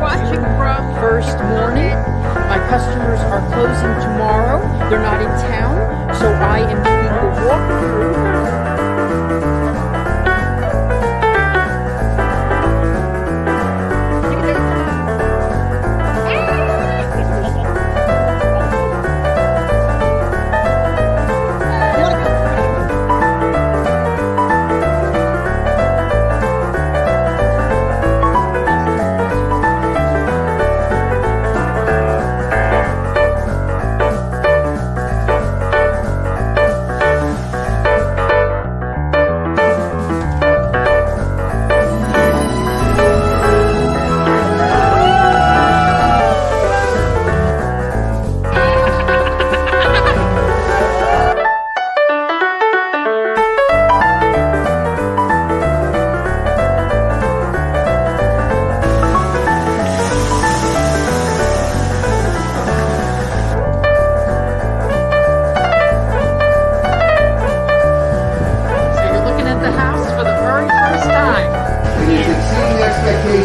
watching from first morning. My customers are closing tomorrow. They're not in town, so I am doing a walkthrough.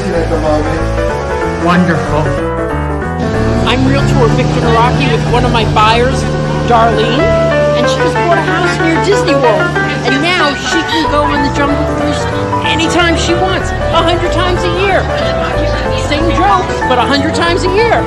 At the moment. Wonderful. I'm Realtor Victor Naraki with one of my buyers, Darlene, and she just bought a house near Disney World. And now she can go on the Jungle Cruise anytime she wants, 100 times a year. Same jokes, but 100 times a year.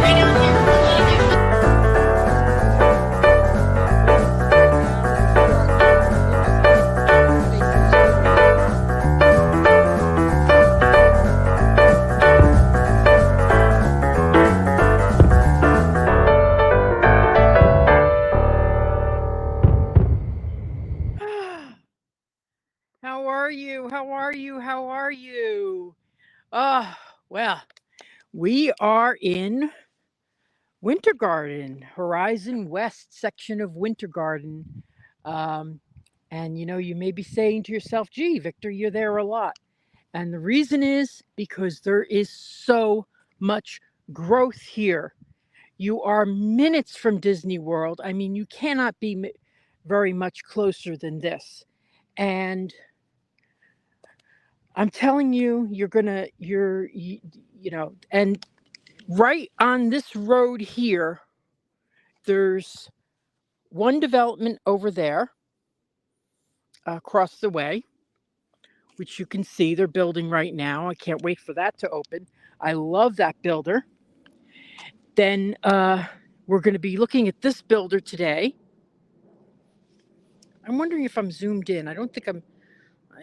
How are you? How are you? How are you? Well, we are in Winter Garden, Horizon West section of Winter Garden. Um, and you may be saying to yourself, gee, Victor, you're there a lot. And the reason is because there is so much growth here. You are minutes from Disney World. I mean, you cannot be very much closer than this. And I'm telling you, and right on this road here, there's one development over there across the way, which you can see they're building right now. I can't wait for that to open. I love that builder. Then we're going to be looking at this builder today. I'm wondering if I'm zoomed in. I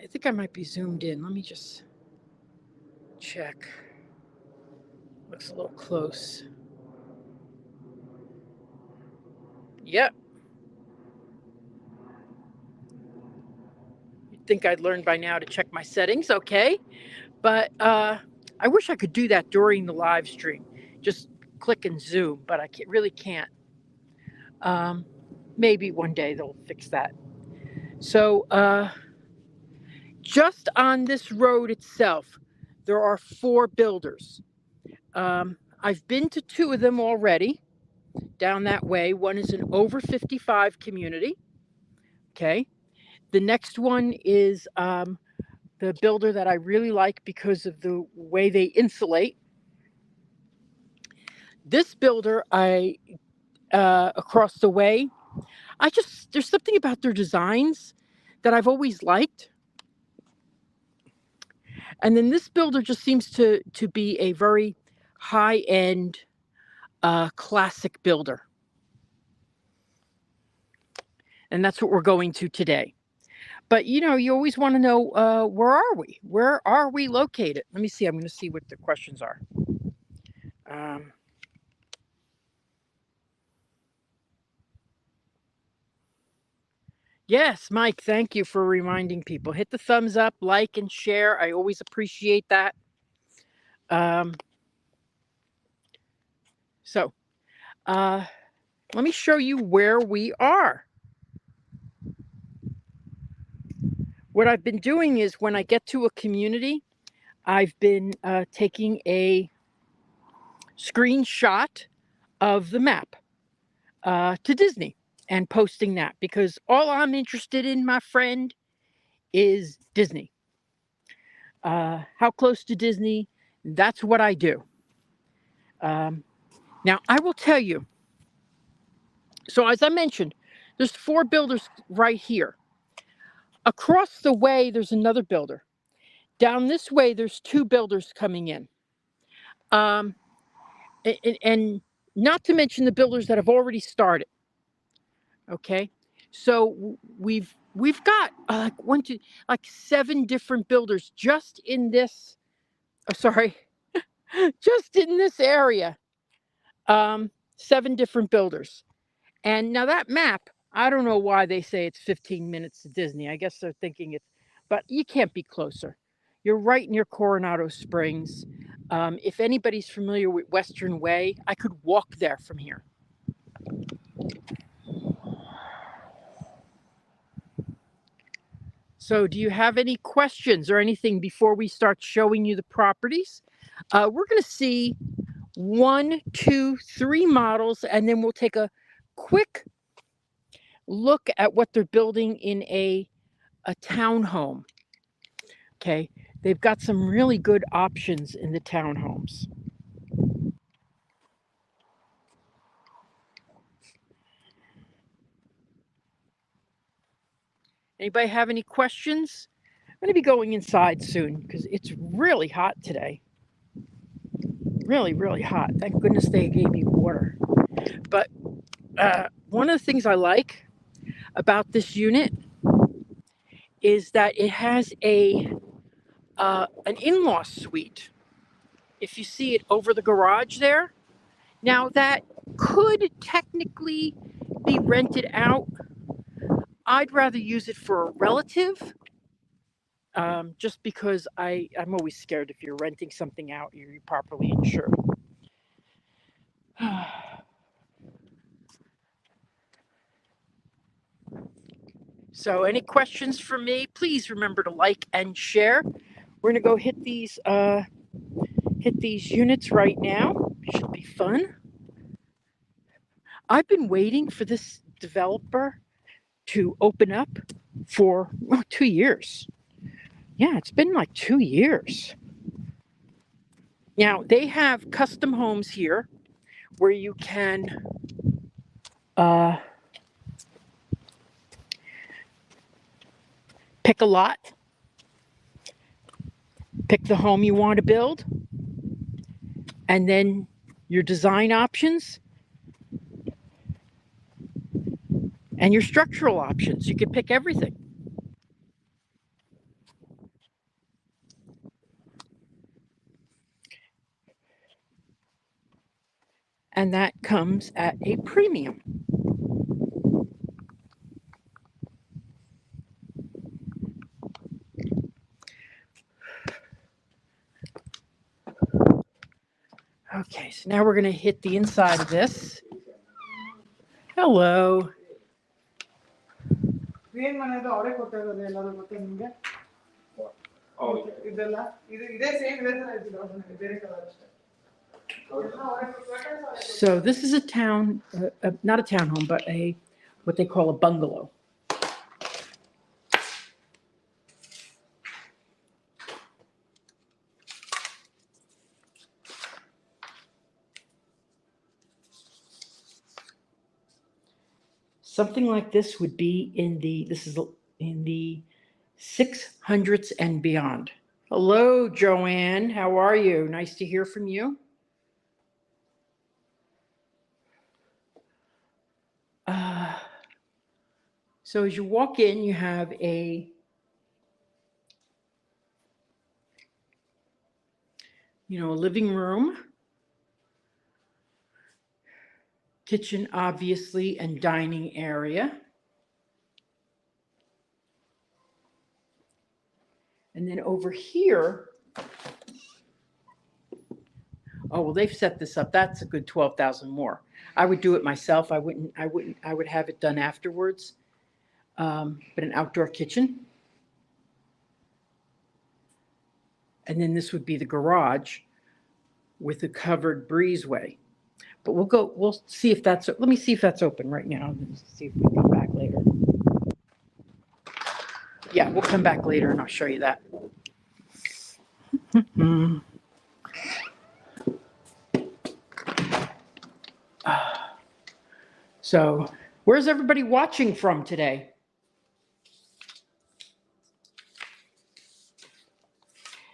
think I might be zoomed in. Let me just check. Looks a little close. Yep. You'd think I'd learned by now to check my settings, okay? But I wish I could do that during the live stream. Just click and zoom, but I really can't. Maybe one day they'll fix that. So just on this road itself, there are 4 builders. I've been to 2 of them already down that way. One is an over 55 community. Okay. The next one is the builder that I really like because of the way they insulate. This builder, across the way, there's something about their designs that I've always liked. And then this builder just seems to be a very high-end, classic builder. And that's what we're going to today. But, you always want to know, where are we? Where are we located? Let me see. I'm going to see what the questions are. Yes, Mike, thank you for reminding people. Hit the thumbs up, like, and share. I always appreciate that. So, let me show you where we are. What I've been doing is when I get to a community, I've been taking a screenshot of the map to Disney and posting that, because all I'm interested in, my friend, is Disney. How close to Disney? That's what I do. Now, I will tell you, so as I mentioned, there's 4 builders right here. Across the way, there's another builder. Down this way, there's 2 builders coming in. And not to mention the builders that have already started. Okay, so we've got like 7 different builders just in this. Oh, sorry, just in this area. 7 different builders, and now that map. I don't know why they say it's 15 minutes to Disney. I guess they're thinking it's, but you can't be closer. You're right near Coronado Springs. If anybody's familiar with Western Way, I could walk there from here. So do you have any questions or anything before we start showing you the properties? We're going to see 1, 2, 3 models, and then we'll take a quick look at what they're building in a townhome. Okay, they've got some really good options in the townhomes. Anybody have any questions? I'm going to be going inside soon because it's really hot today. Really, really hot. Thank goodness they gave me water. But one of the things I like about this unit is that it has an in-law suite. If you see it over the garage there, now that could technically be rented out. I'd rather use it for a relative, just because I'm always scared if you're renting something out, you're properly insured. So any questions for me, please remember to like and share. We're gonna go hit these units right now. Should be fun. I've been waiting for this developer to open up for 2 years. Yeah, it's been like 2 years. Now they have custom homes here where you can pick a lot, pick the home you want to build, and then your design options and your structural options. You can pick everything. And that comes at a premium. Okay, so now we're going to hit the inside of this. Hello. So this is a town, not a townhome, but what they call a bungalow. Something like this would be in the 600s and beyond. Hello, Joanne. How are you? Nice to hear from you. So as you walk in, you have a living room, kitchen, obviously, and dining area. And then over here, oh, well, they've set this up. That's a good 12,000 more. I would do it myself. I would have it done afterwards. But an outdoor kitchen. And then this would be the garage with a covered breezeway. But we'll see if that's, let me see if that's open right now. Let's see if we come back later. Yeah, we'll come back later and I'll show you that. So where's everybody watching from today?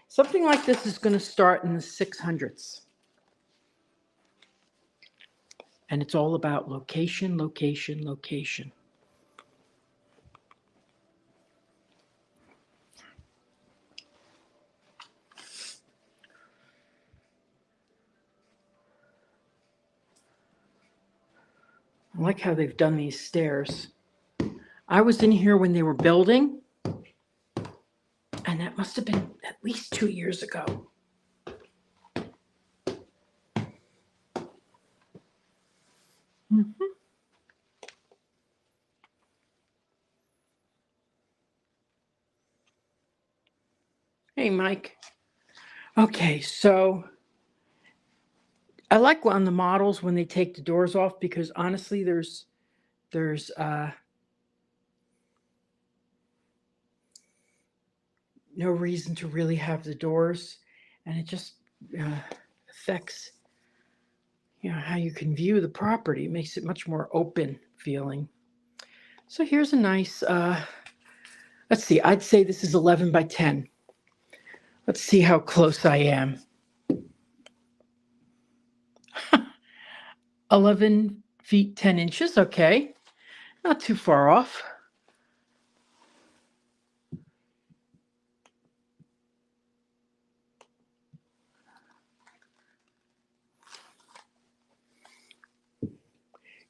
Something like this is going to start in the 600s. And it's all about location, location, location. I like how they've done these stairs. I was in here when they were building, and that must have been at least 2 years ago. Hey, Mike. Okay, so I like on the models when they take the doors off, because honestly, there's no reason to really have the doors, and it just affects how you can view the property. It makes it much more open feeling. So here's a nice, let's see, I'd say this is 11 by 10. Let's see how close I am. 11 feet 10 inches, okay. Not too far off.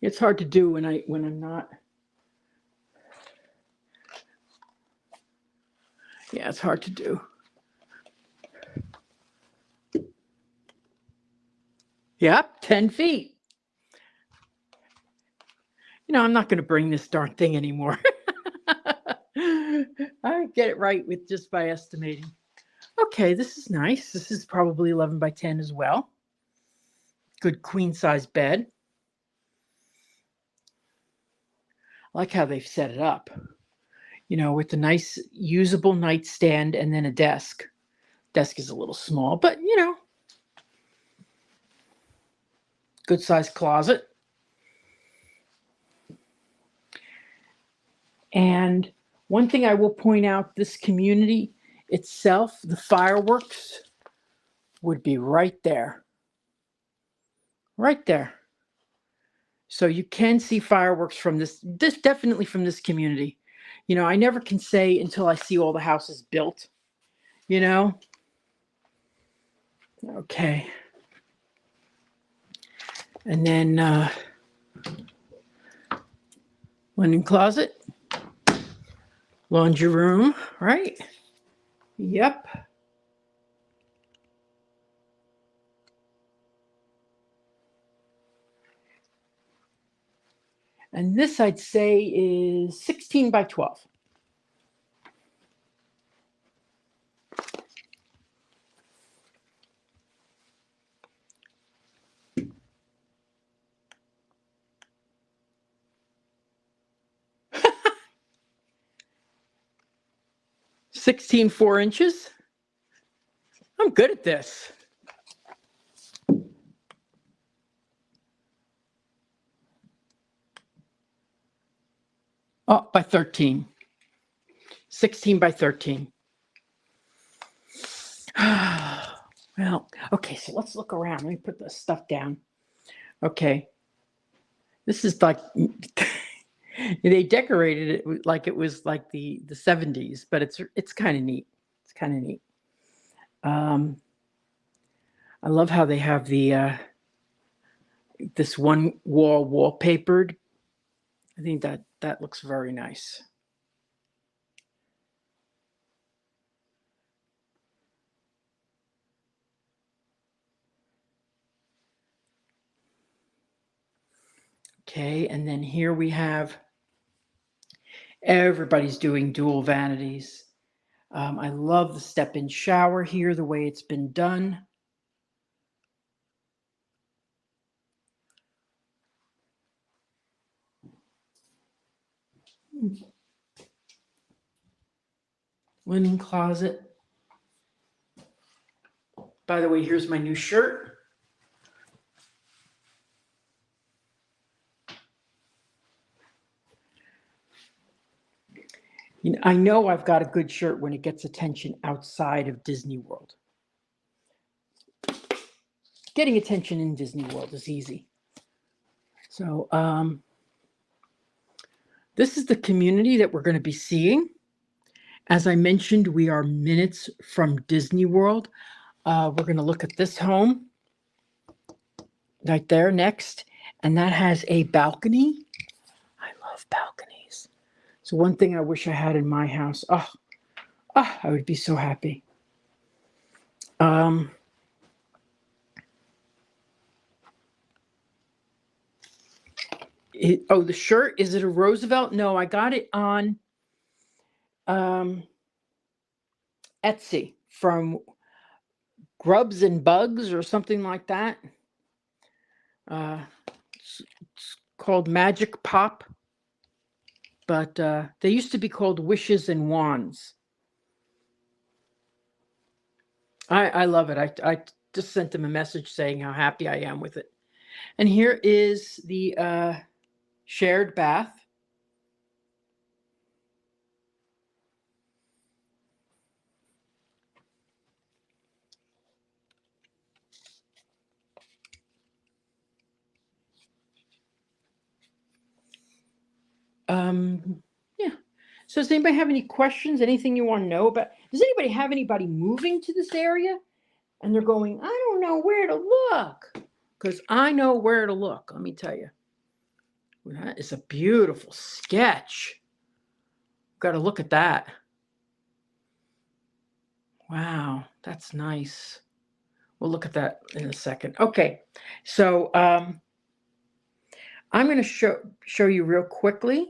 It's hard to do when I'm not. Yeah, it's hard to do. Yep, 10 feet. I'm not going to bring this darn thing anymore. I get it right with just by estimating. Okay, this is nice. This is probably 11 by 10 as well. Good queen size bed. I like how they've set it up, with the nice usable nightstand and then a desk. Desk is a little small, but good size closet. And one thing I will point out, this community itself, the fireworks would be right there. Right there. So you can see fireworks from this definitely from this community. I never can say until I see all the houses built, Okay. And then linen closet, laundry room, right? Yep. And this I'd say is 16 by 12. Sixteen 4 inches. I'm good at this. Oh, by 13. 16 by 13. Well, okay, so let's look around. Let me put this stuff down. Okay. This is like they decorated it like it was like the 70s, but it's kind of neat. It's kind of neat. I love how they have the this one wall wallpapered. I think that looks very nice. Okay, and then here we have everybody's doing dual vanities. I love the step-in shower here, the way it's been done. Linen closet. By the way, here's my new shirt. I know I've got a good shirt when it gets attention outside of Disney World. Getting attention in Disney World is easy. So this is the community that we're going to be seeing. As I mentioned, we are minutes from Disney World. We're going to look at this home right there next, and that has a balcony. I love balconies. So one thing I wish I had in my house. I would be so happy. The shirt, is it a Roosevelt? No, I got it on Etsy from Grubs and Bugs or something like that. It's called Magic Pop, but they used to be called Wishes and Wands. I love it. I just sent them a message saying how happy I am with it. And here is the shared bath. Yeah. So does anybody have any questions? Anything you want to know about? Does anybody have anybody moving to this area? And they're going, I don't know where to look. Because I know where to look, let me tell you. That is a beautiful sketch. Got to look at that. Wow, that's nice. We'll look at that in a second. Okay, so I'm going to show you real quickly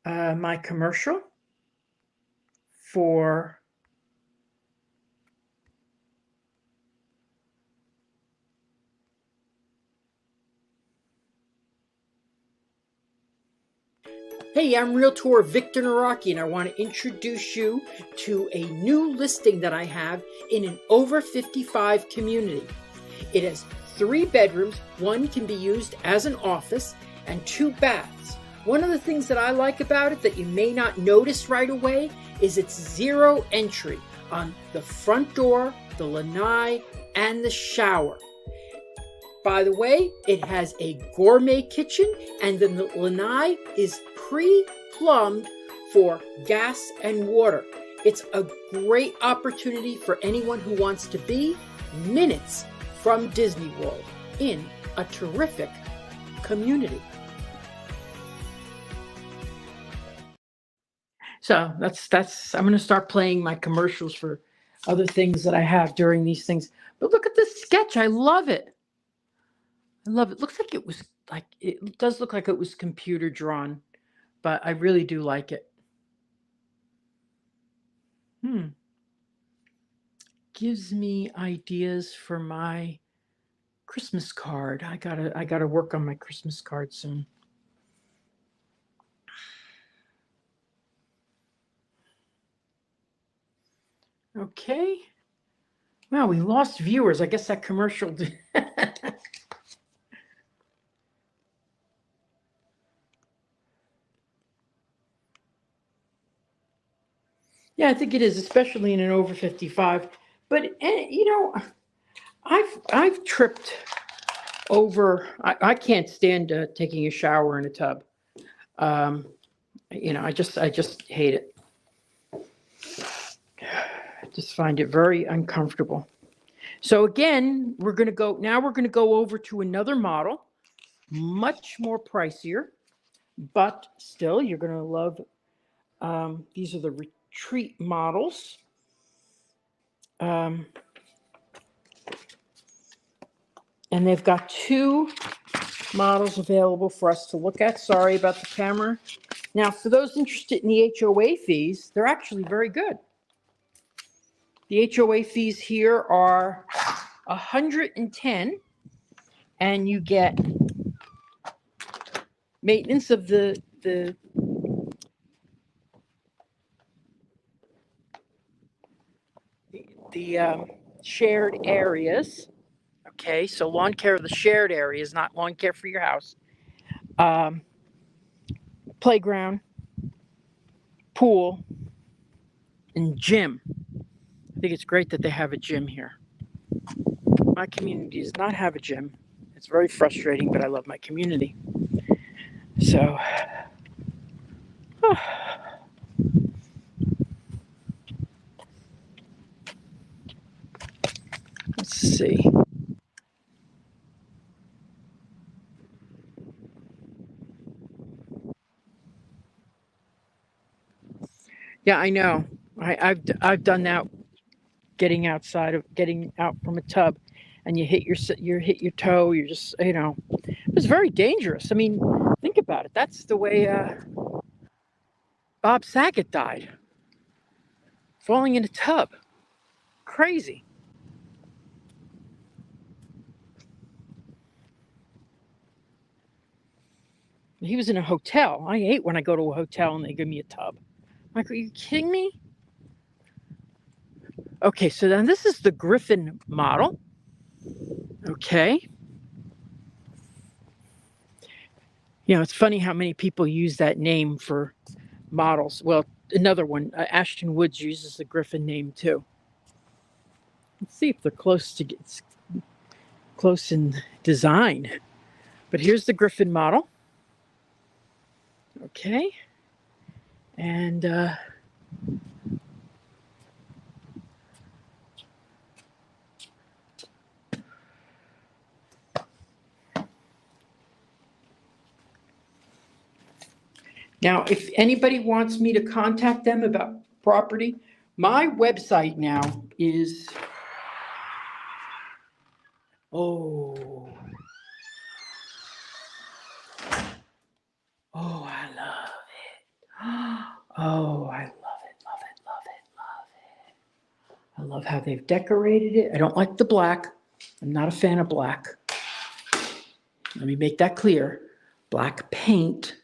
my commercial for Hey, I'm Realtor Victor Naraki, and I want to introduce you to a new listing that I have in an over 55 community. It has 3 bedrooms, 1 can be used as an office, and 2 baths. One of the things that I like about it that you may not notice right away is it's 0 entry on the front door, the lanai, and the shower. By the way, it has a gourmet kitchen, and the lanai is pre-plumbed for gas and water. It's a great opportunity for anyone who wants to be minutes from Disney World in a terrific community. So that's I'm going to start playing my commercials for other things that I have during these things. But look at this sketch. I love it. I love it. Looks like it does look like it was computer drawn, but I really do like it. Gives me ideas for my Christmas card. I gotta work on my Christmas card soon. Okay. Wow, we lost viewers. I guess that commercial did. Yeah, I think it is, especially in an over 55. But I've tripped over. I can't stand taking a shower in a tub. I just hate it. I just find it very uncomfortable. So again, we're going to go over to another model, much more pricier, but still you're going to love. These are the retreat models. And they've got 2 models available for us to look at. Sorry about the camera. Now, for those interested in the HOA fees, they're actually very good. The HOA fees here are $110, and you get maintenance of the shared areas. Okay, so lawn care of the shared areas, not lawn care for your house. Playground, pool and gym. I think it's great that they have a gym here. My community does not have a gym. It's very frustrating, but I love my community. So, let's see. Yeah, I know. I've done that. Getting out from a tub, and you hit your toe. You're just it's very dangerous. I mean, think about it. That's the way Bob Saget died, falling in a tub. Crazy. He was in a hotel. I hate when I go to a hotel and they give me a tub. I'm like, are you kidding me? Okay, so then this is the Griffin model. Okay. It's funny how many people use that name for models. Well, another one, Ashton Woods uses the Griffin name too. Let's see if they're close in design. But here's the Griffin model. Okay. And now, if anybody wants me to contact them about property, my website now is, oh, I love it. Oh, I love it, love it, love it, love it. I love how they've decorated it. I don't like the black. I'm not a fan of black. Let me make that clear. Black paint.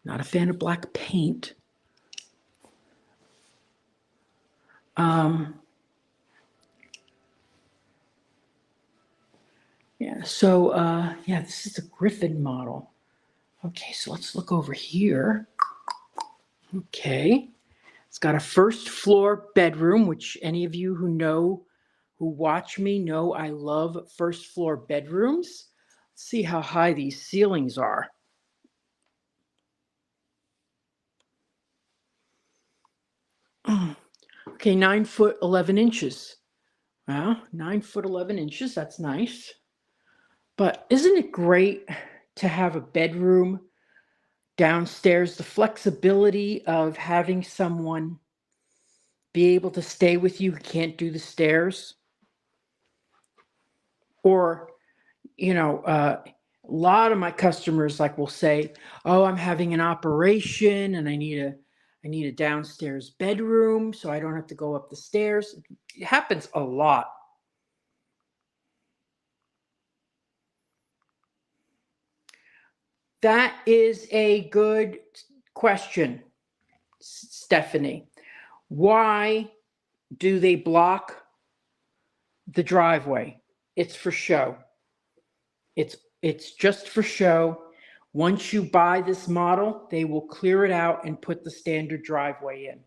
Not a fan of black paint. This is the Griffin model. Okay, so let's look over here. Okay, it's got a first floor bedroom, which any of you who watch me know I love first floor bedrooms. Let's see how high these ceilings are. Okay, 9 foot 11 inches. Well, 9 foot 11 inches, that's nice. But isn't it great to have a bedroom downstairs? The flexibility of having someone be able to stay with you who can't do the stairs. Or, a lot of my customers will say, oh, I'm having an operation and I need a downstairs bedroom so I don't have to go up the stairs. It happens a lot. That is a good question, Stephanie. Why do they block the driveway? It's for show. It's just for show. Once you buy this model, they will clear it out and put the standard driveway in.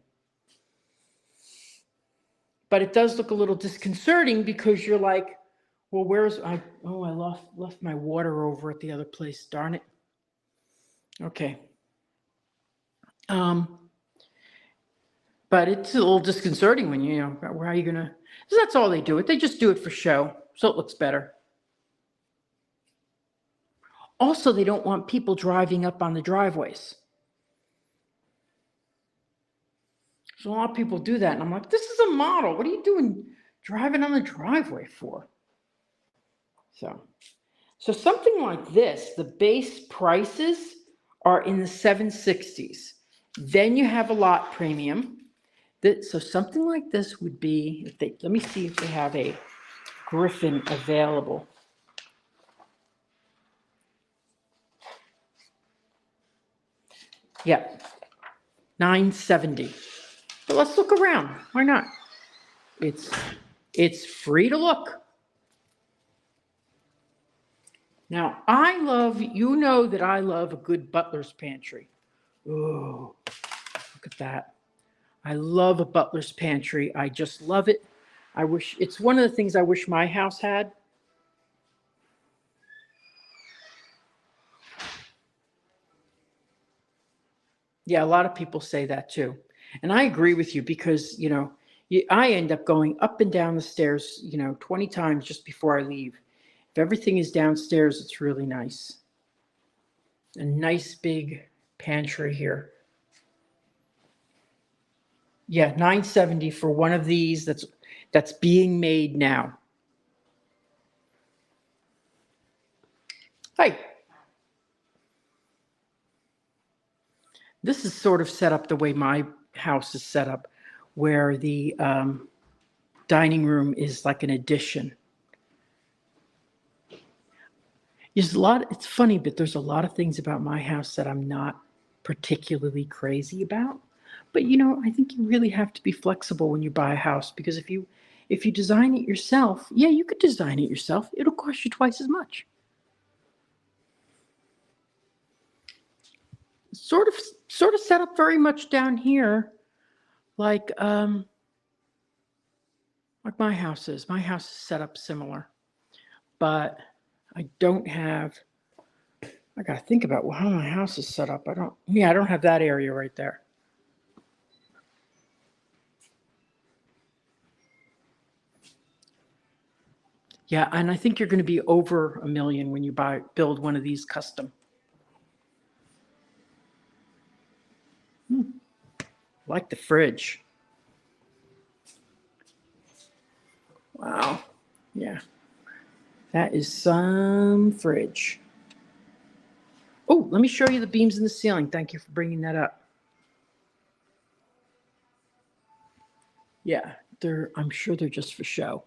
But it does look a little disconcerting because you're like, well, I left my water over at the other place. Darn it. Okay. But it's a little disconcerting when where are you gonna? So that's all they do. They just do it for show, so it looks better. Also, they don't want people driving up on the driveways. So a lot of people do that, and I'm like, this is a model. What are you doing driving on the driveway for? So something like this, the base prices are in the 760s. Then you have a lot premium. So something like this would be, let me see if they have a Griffin available. Yeah, $970. But let's look around. Why not? It's free to look. Now, I love a good butler's pantry. Oh, Look at that. I love a butler's pantry. I just love it. I wish it's one of the things I wish my house had. Yeah, a lot of people say that too. And I agree with you because, I end up going up and down the stairs, 20 times just before I leave. If everything is downstairs, it's really nice. A nice big pantry here. Yeah, $9.70 for one of these that's being made now. Hi. This is sort of set up the way my house is set up, where the dining room is like an addition. It's funny, but there's a lot of things about my house that I'm not particularly crazy about. But I think you really have to be flexible when you buy a house, because if you design it yourself, yeah, you could design it yourself. It'll cost you twice as much. Sort of set up very much down here, like my house is. My house is set up similar, but I don't have. I got to think about how my house is set up. I don't have that area right there. Yeah, and I think you're going to be over $1 million when you build one of these custom. Like the fridge. Wow. Yeah. That is some fridge. Oh, let me show you the beams in the ceiling. Thank you for bringing that up. Yeah, I'm sure they're just for show,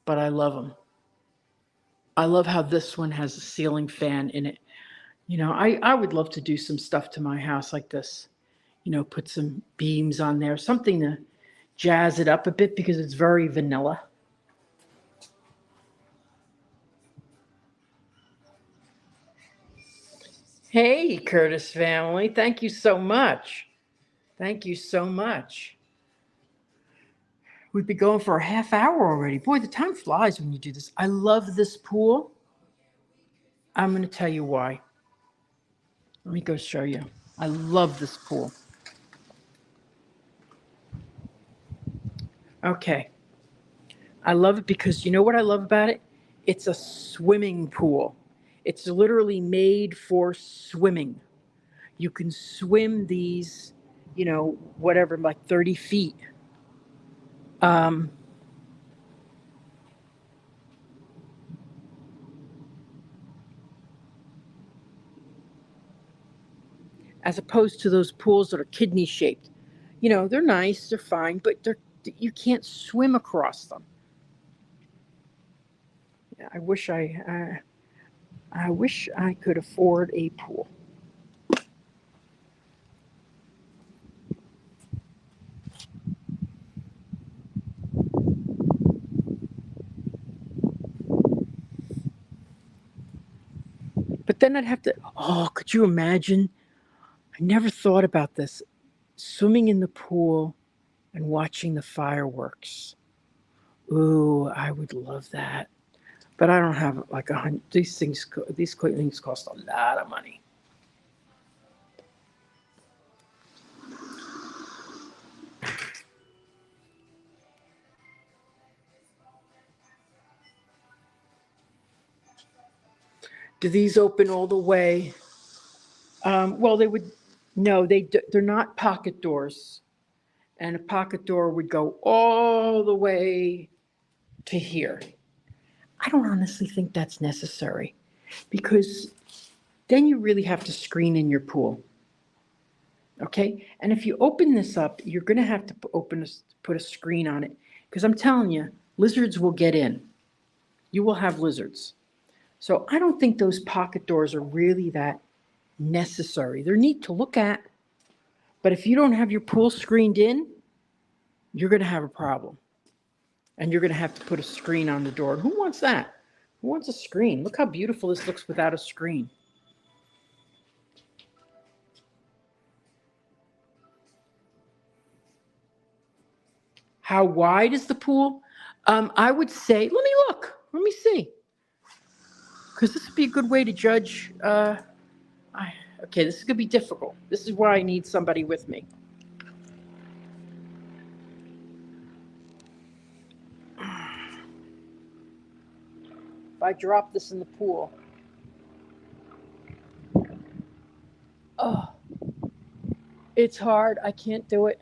but I love them. I love how this one has a ceiling fan in it. I would love to do some stuff to my house like this. Put some beams on there, something to jazz it up a bit, because it's very vanilla. Hey, Curtis family. Thank you so much. Thank you so much. We've been going for a half hour already. Boy, the time flies when you do this. I love this pool. I'm going to tell you why. Let me go show you. I love this pool. Okay. I love it because you know what I love about it? It's a swimming pool. It's literally made for swimming. You can swim these, whatever, like 30 feet. As opposed to those pools that are kidney shaped. They're nice, they're fine, but you can't swim across them. Yeah, I wish I could afford a pool. But then I'd have to, could you imagine? I never thought about this. Swimming in the pool and watching the fireworks. Ooh, I would love that. But I don't have like these things cost a lot of money. Do these open all the way? Well, they would. No, they're not pocket doors. And a pocket door would go all the way to here. I don't honestly think that's necessary, because then you really have to screen in your pool. Okay? And if you open this up, you're going to have to put a screen on it, because I'm telling you, lizards will get in. You will have lizards. So I don't think those pocket doors are really that necessary. They're neat to look at, but if you don't have your pool screened in, you're going to have a problem. And you're going to have to put a screen on the door. Who wants that? Who wants a screen? Look how beautiful this looks without a screen. How wide is the pool? I would say, let me look. Let me see. Because this would be a good way to judge. Okay, this is going to be difficult. This is why I need somebody with me. If I drop this in the pool. Oh, it's hard. I can't do it.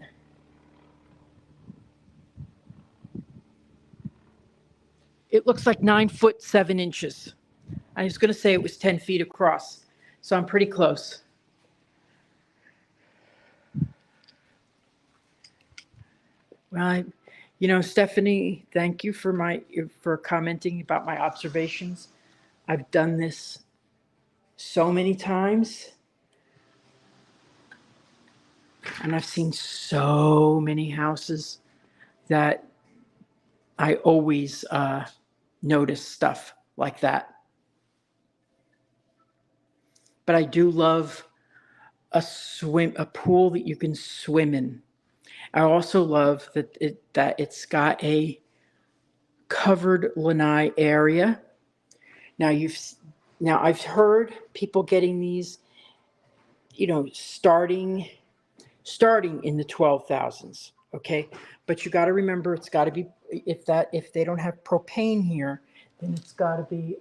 It looks like 9 foot 7 inches. I was going to say it was 10 feet across, so I'm pretty close. Well, Stephanie, thank you for commenting about my observations. I've done this so many times, and I've seen so many houses that I always notice stuff like that. But I do love a pool that you can swim in. I also love that it's got a covered lanai area. Now I've heard people getting these, starting in the 12,000s. Okay, but you got to remember it's got to be if they don't have propane here, then it's got to be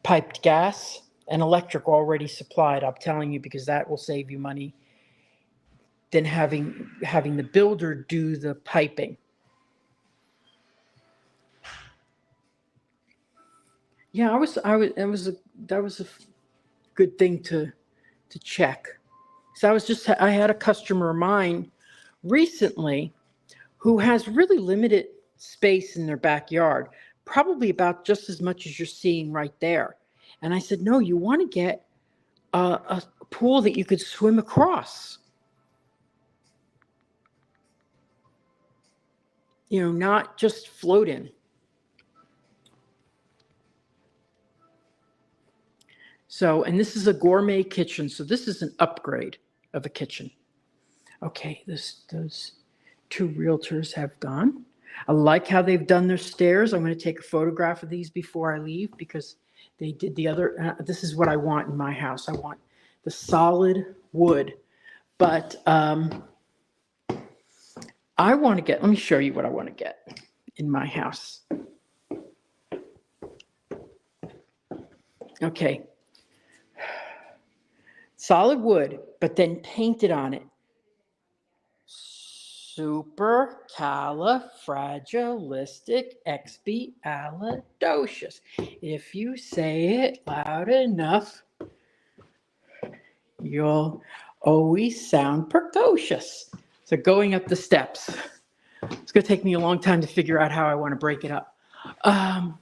piped gas and electric already supplied. I'm telling you, because that will save you money than having the builder do the piping. Yeah, that was a good thing to check. So I had a customer of mine recently who has really limited space in their backyard, probably about just as much as you're seeing right there. And I said, no, you want to get a pool that you could swim across. Not just float in. So, and this is a gourmet kitchen. So this is an upgrade of a kitchen. Okay, those 2 realtors have gone. I like how they've done their stairs. I'm going to take a photograph of these before I leave because they did the other. This is what I want in my house. I want the solid wood, but I want to get, let me show you what I want to get in my house. Okay. Solid wood, but then painted on it. Supercalifragilisticexpialidocious. If you say it loud enough, you'll always sound precocious. So going up the steps. It's going to take me a long time to figure out how I want to break it up. I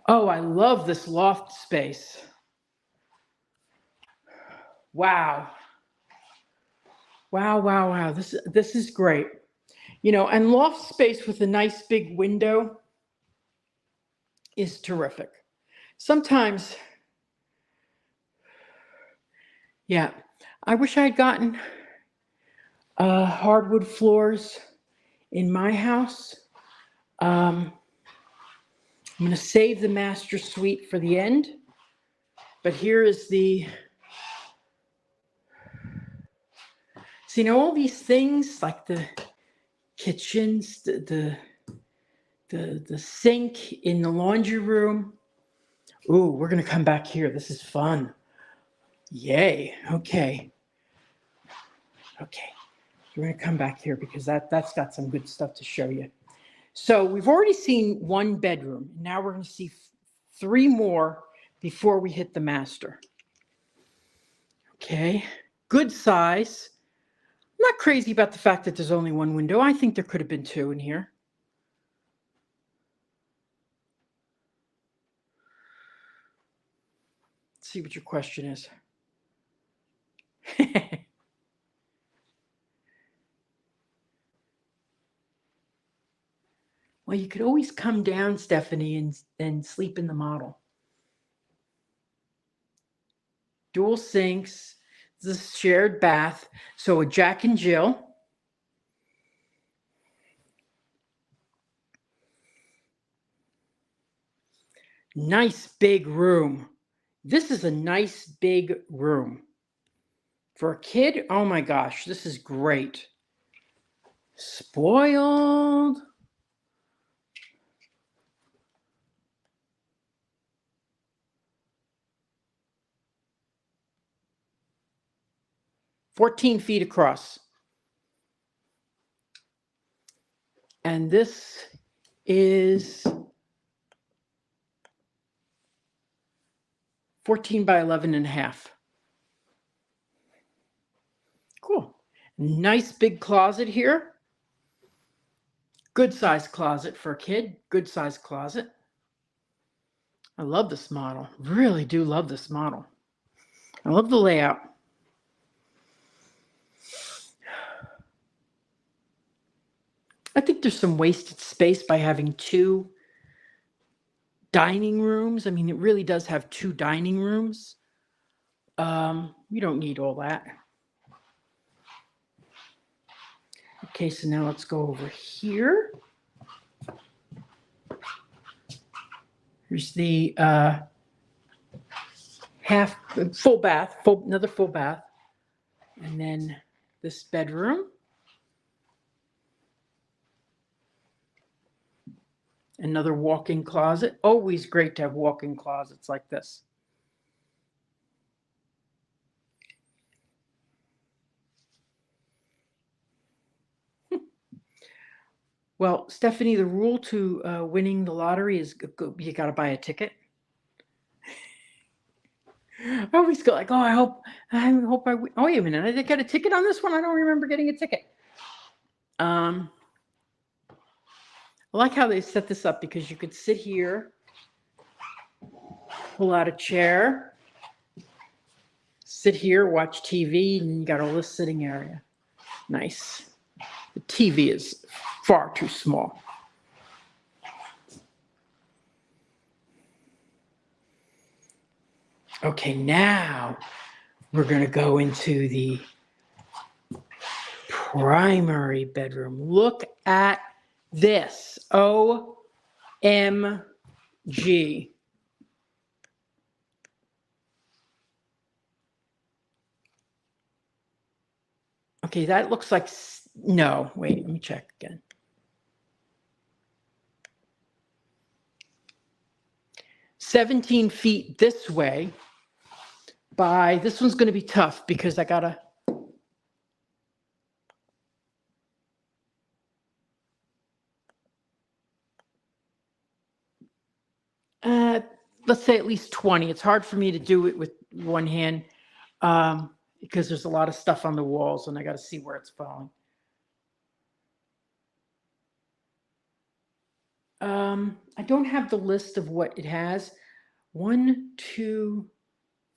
love this loft space. Wow. This is great. And loft space with a nice big window is terrific. Sometimes, I wish I had gotten hardwood floors in my house. I'm going to save the master suite for the end, but here is all these things like the kitchens, the sink in the laundry room. Ooh, we're going to come back here. This is fun. Yay. Okay. We're going to come back here because that's got some good stuff to show you. So we've already seen 1 bedroom. Now we're going to see 3 more before we hit the master. Okay. Good size. I'm not crazy about the fact that there's only 1 window. I think there could have been 2 in here. Let's see what your question is. Well, you could always come down, Stephanie, and sleep in the model. Dual sinks, the shared bath. So a Jack and Jill. Nice big room. This is a nice big room. For a kid, oh my gosh, this is great. Spoiled. $14 feet across. And this is 14 by 11.5. Cool. Nice big closet here. Good size closet for a kid. Good size closet. I love this model. Really do love this model. I love the layout. I think there's some wasted space by having 2 dining rooms. I mean, it really does have 2 dining rooms. You don't need all that. Okay, so now let's go over here. Here's the full bath, another full bath. And then this bedroom. Another walk-in closet. Always great to have walk-in closets like this. Well, Stephanie, the rule to winning the lottery is you got to buy a ticket. I always go like, oh, I hope I win. Oh, wait a minute, I didn't get a ticket on this one. I don't remember getting a ticket. I like how they set this up because you could sit here, pull out a chair, sit here, watch TV, and you got all this sitting area. Nice. The TV is far too small. Okay, now we're going to go into the primary bedroom. Look at this. OMG. Okay, that looks like, no, wait, let me check again. $17 feet this way by, this one's going to be tough because I got to, let's say at least 20. It's hard for me to do it with one hand because there's a lot of stuff on the walls and I got to see where it's falling. I don't have the list of what it has. 1, 2,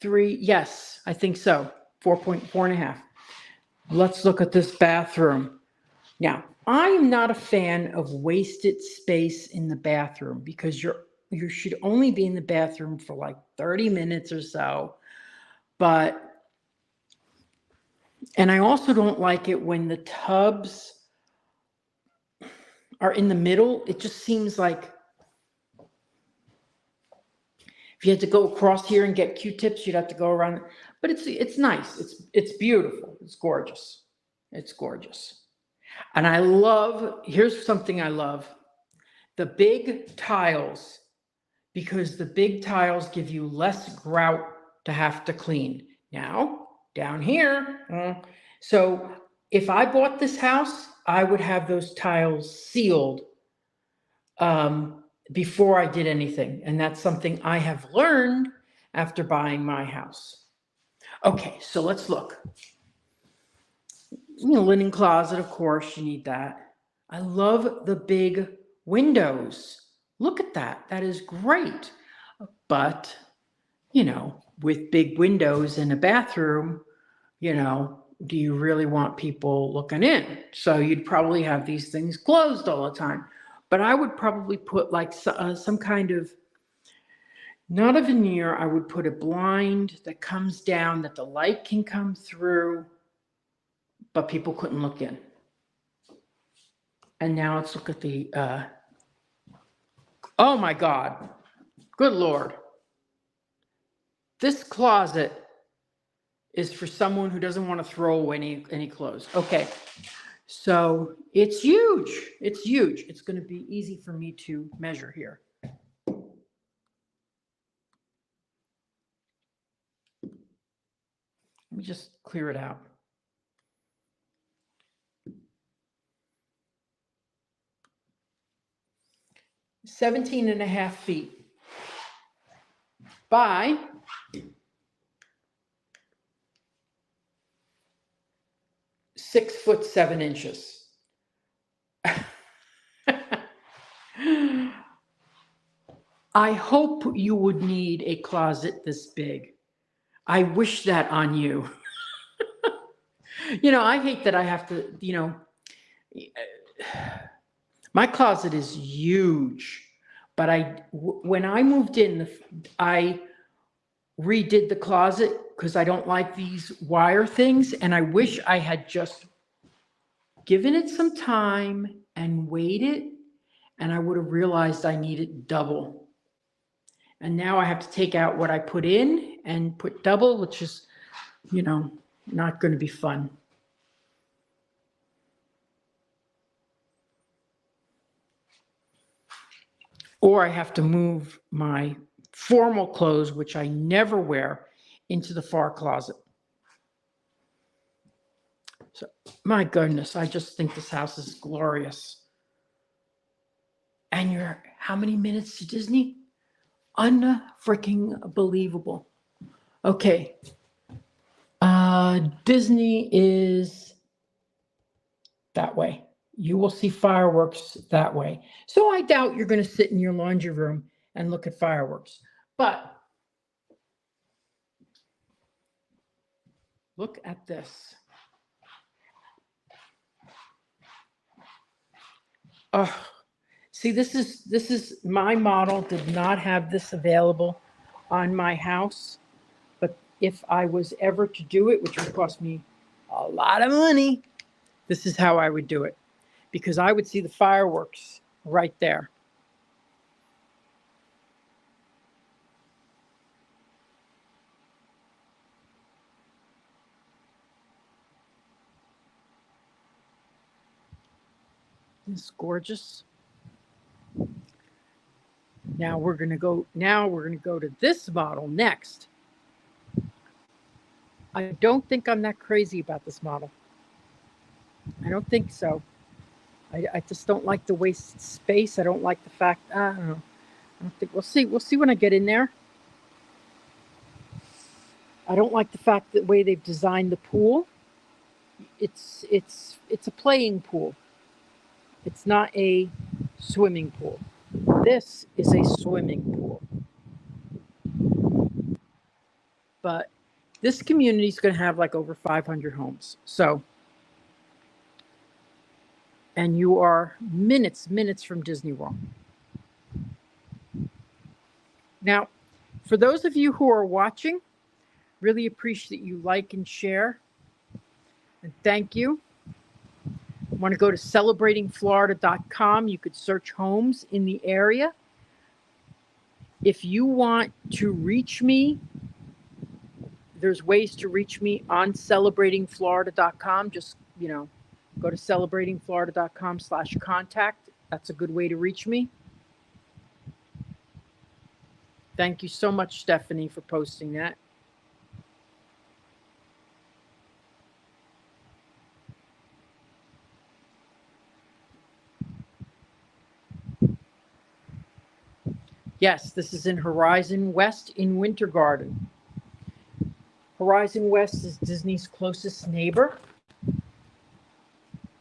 3. Yes, I think so. 4.5. Let's look at this bathroom. Now, I am not a fan of wasted space in the bathroom because you should only be in the bathroom for like 30 minutes or so. And I also don't like it when the tubs are in the middle. It just seems like if you had to go across here and get Q-tips, you'd have to go around. But it's nice. It's beautiful. It's gorgeous. It's gorgeous. And I love, here's something I love. The big tiles, because the big tiles give you less grout to have to clean. Now, down here, so if I bought this house, I would have those tiles sealed before I did anything. And that's something I have learned after buying my house. Okay, so let's look. Linen closet, of course, you need that. I love the big windows. Look at that. That is great. But, with big windows in a bathroom, do you really want people looking in? So you'd probably have these things closed all the time. But I would probably put like some kind of, not a veneer, I would put a blind that comes down that the light can come through, but people couldn't look in. And now let's look at the, oh my God. Good Lord. This closet is for someone who doesn't want to throw any clothes. Okay. So it's huge. It's huge. It's going to be easy for me to measure here. Let me just clear it out. $17.5 feet by 6'7" I hope you would need a closet this big. I wish that on you. I hate that I have to, my closet is huge, but when I moved in, I redid the closet because I don't like these wire things, and I wish I had just given it some time and waited, and I would have realized I needed double. And now I have to take out what I put in and put double, which is, not going to be fun. Or I have to move my formal clothes, which I never wear, into the far closet. So, my goodness, I just think this house is glorious. And you're how many minutes to Disney? Unfreaking believable. Okay. Disney is that way. You will see fireworks that way. So I doubt you're going to sit in your laundry room and look at fireworks. But look at this. Oh, see, this is my model. Did not have this available on my house. But if I was ever to do it, which would cost me a lot of money, this is how I would do it. Because I would see the fireworks right there. It's gorgeous. Now we're going to go to this model next. I don't think I'm that crazy about this model. I don't think so. I just don't like the waste space. I don't like the fact, I don't know. I don't think, we'll see when I get in there. I don't like the fact that the way they've designed the pool. It's a playing pool. It's not a swimming pool. This is a swimming pool. But this community is going to have like over 500 homes. So, and you are minutes from Disney World. Now, for those of you who are watching, really appreciate you like and share. And thank you. Want to go to celebratingflorida.com. You could search homes in the area. If you want to reach me, there's ways to reach me on celebratingflorida.com. Just, go to celebratingflorida.com/contact. That's a good way to reach me. Thank you so much, Stephanie, for posting that. Yes, this is in Horizon West in Winter Garden. Horizon West is Disney's closest neighbor.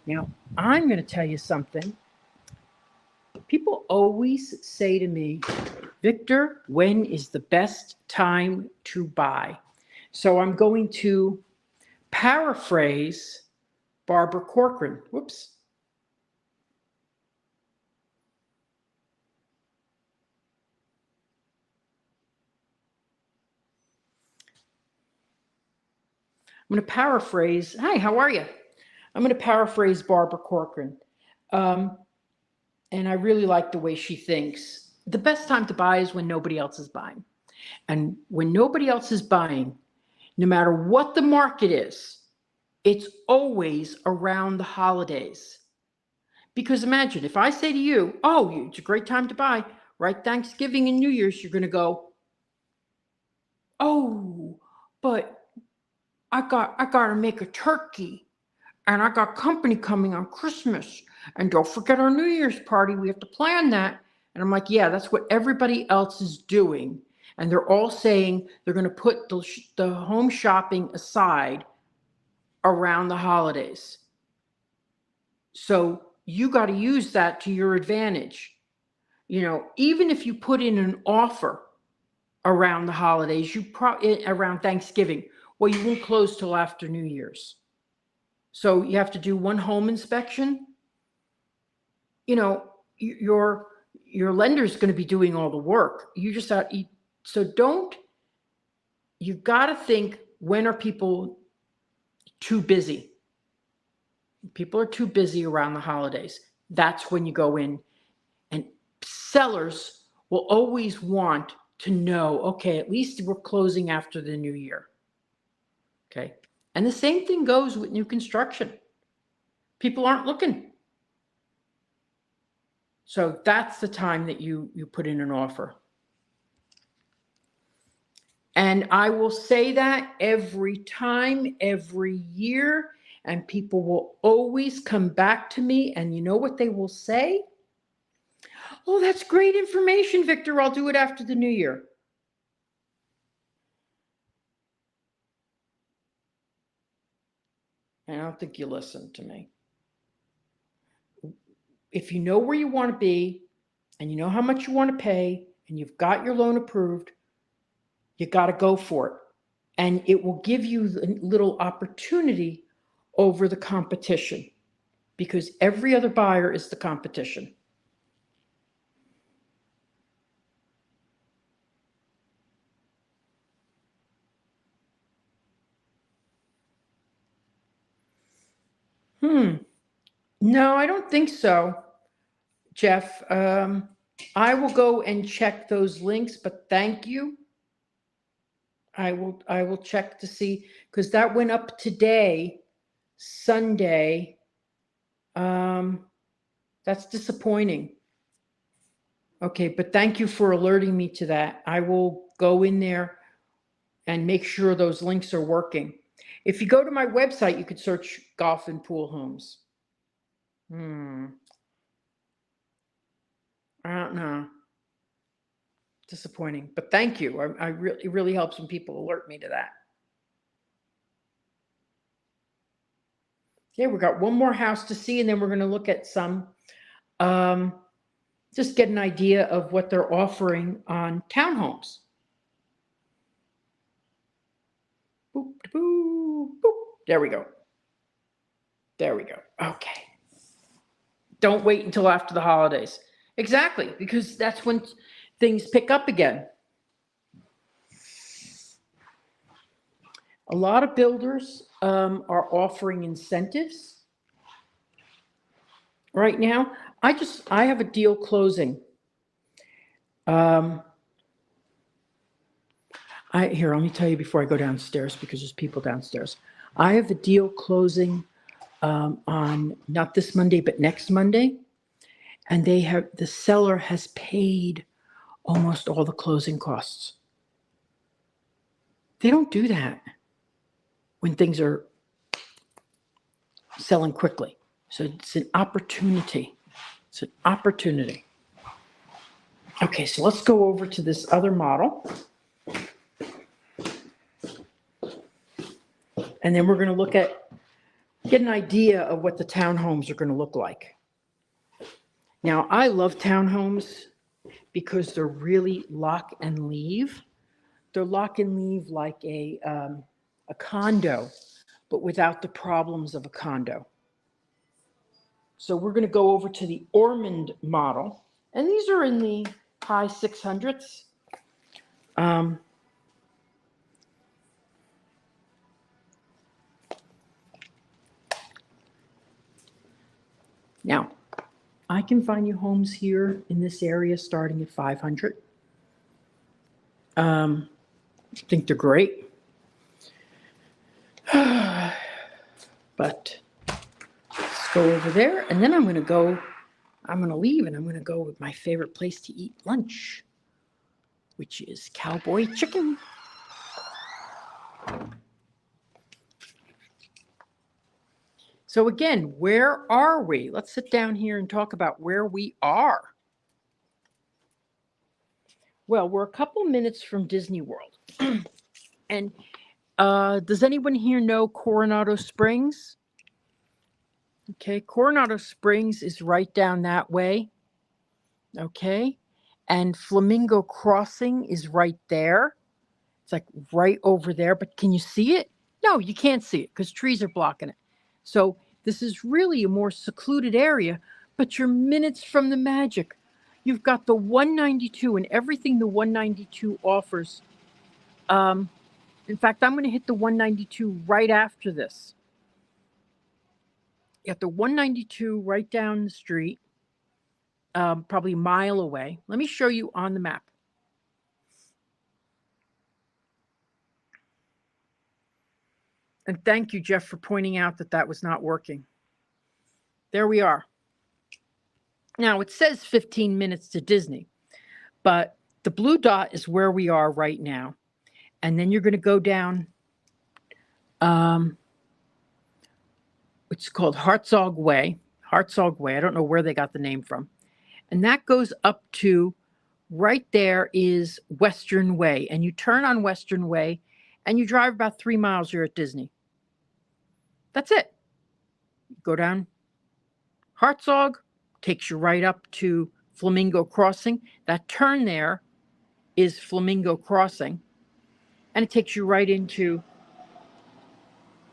Now, I'm going to tell you something. People always say to me, Victor, when is the best time to buy? So I'm going to paraphrase Barbara Corcoran. Whoops. I'm going to paraphrase. Hi, how are you? I'm going to paraphrase Barbara Corcoran. And I really like the way she thinks. the best time to buy is when nobody else is buying. And when nobody else is buying, no matter what the market is, it's always around the holidays. Because imagine if I say to you, oh, it's a great time to buy, right? Thanksgiving and New Year's, you're going to go, oh, but I got to make a turkey, and I got company coming on Christmas, and don't forget our New Year's party. We have to plan that. And I'm like, yeah, that's what everybody else is doing. And they're all saying they're going to put the home shopping aside around the holidays. So you got to use that to your advantage. You know, even if you put in an offer around the holidays, around Thanksgiving, well, you won't close till after New Year's. So you have to do one home inspection. You know, your lender's going to be doing all the work. You just you got to think, when are people too busy? People are too busy around the holidays. That's when you go in, and sellers will always want to know, okay, at least we're closing after the new year. Okay. And the same thing goes with new construction. People aren't looking. So that's the time that you put in an offer. And I will say that every time, every year, and people will always come back to me, and you know what they will say? Oh, that's great information, Victor. I'll do it after the new year. I don't think you listened to me. If you know where you want to be, and you know how much you want to pay, and you've got your loan approved, you got to go for it. And it will give you a little opportunity over the competition, because every other buyer is the competition. No, I don't think so, Jeff. I will go and check those links, but thank you. I will check to see, because that went up today, Sunday. That's disappointing. Okay, but thank you for alerting me to that. I will go in there and make sure those links are working. If you go to my website, you could search golf and pool homes. I don't know. Disappointing, but thank you. It really helps when people alert me to that. Okay, we got one more house to see, and then we're going to look at some, just get an idea of what they're offering on townhomes. Boop, boop, boop. There we go. There we go. Okay. Don't wait until after the holidays. Exactly, because that's when things pick up again. A lot of builders are offering incentives right now. I have a deal closing. Here, let me tell you before I go downstairs, because there's people downstairs. I have a deal closing on not this Monday, but next Monday. And the seller has paid almost all the closing costs. They don't do that when things are selling quickly. So it's an opportunity. It's an opportunity. Okay, so let's go over to this other model. And then we're going to get an idea of what the townhomes are going to look like. Now, I love townhomes because they're really lock and leave. They're lock and leave like a condo, but without the problems of a condo. So we're going to go over to the Ormond model, and these are in the high 600s. Now, I can find you homes here in this area starting at 500. I think they're great. But let's go over there, and then I'm going to leave, and I'm going to go with my favorite place to eat lunch, which is Cowboy Chicken. So again, where are we? Let's sit down here and talk about where we are. Well, we're a couple minutes from Disney World. And does anyone here know Coronado Springs? Okay, Coronado Springs is right down that way. Okay, and Flamingo Crossing is right there. It's like right over there, but can you see it? No, you can't see it because trees are blocking it. So this is really a more secluded area, but you're minutes from the magic. You've got the 192 and everything the 192 offers. In fact, I'm going to hit the 192 right after this. You got the 192 right down the street, probably a mile away. Let me show you on the map. And thank you, Jeff, for pointing out that that was not working. There we are. Now, it says 15 minutes to Disney, but the blue dot is where we are right now. And then you're going to go down, it's called Hartzog Way. Hartzog Way. I don't know where they got the name from. And that goes up to right there is Western Way. And you turn on Western Way and you drive about 3 miles, you're at Disney. That's it. Go down Hartzog, takes you right up to Flamingo Crossing. That turn there is Flamingo Crossing. And it takes you right into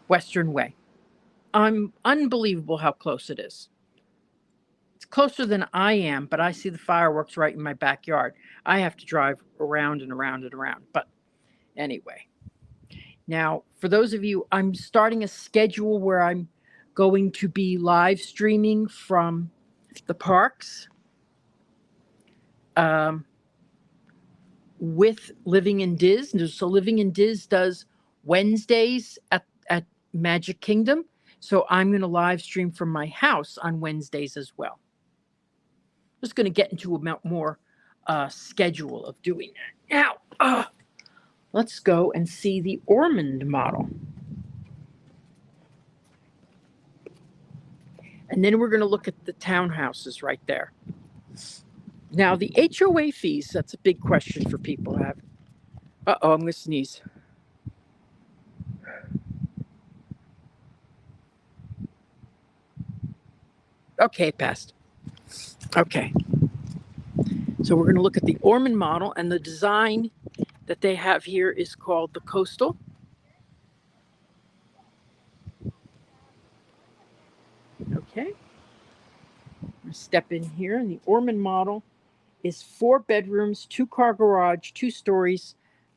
Western Way. Unbelievable how close it is. It's closer than I am, but I see the fireworks right in my backyard. I have to drive around and around and around. But anyway. Now, for those of you, I'm starting a schedule where I'm going to be live streaming from the parks with Living in Diz. So Living in Diz does Wednesdays at Magic Kingdom. So I'm going to live stream from my house on Wednesdays as well. Just going to get into a more schedule of doing that. Now, let's go and see the Ormond model. And then we're going to look at the townhouses right there. Now, the HOA fees, that's a big question for people have. Uh-oh, I'm going to sneeze. Okay, it passed. Okay. So we're going to look at the Ormond model, and the design that they have here is called the Coastal. Okay. I'm going to step in here, and the Ormond model is 4 bedrooms, 2-car garage, 2 stories,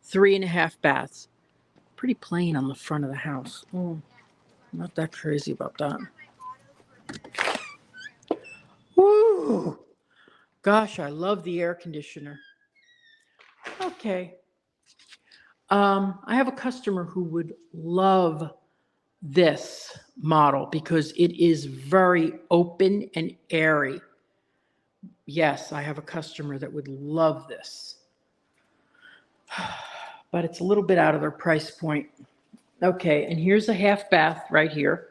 3.5 baths. Pretty plain on the front of the house. Not that crazy about that. Woo! Gosh, I love the air conditioner. Okay. I have a customer who would love this model because it is very open and airy. Yes, I have a customer that would love this. But it's a little bit out of their price point. Okay, and here's a half bath right here.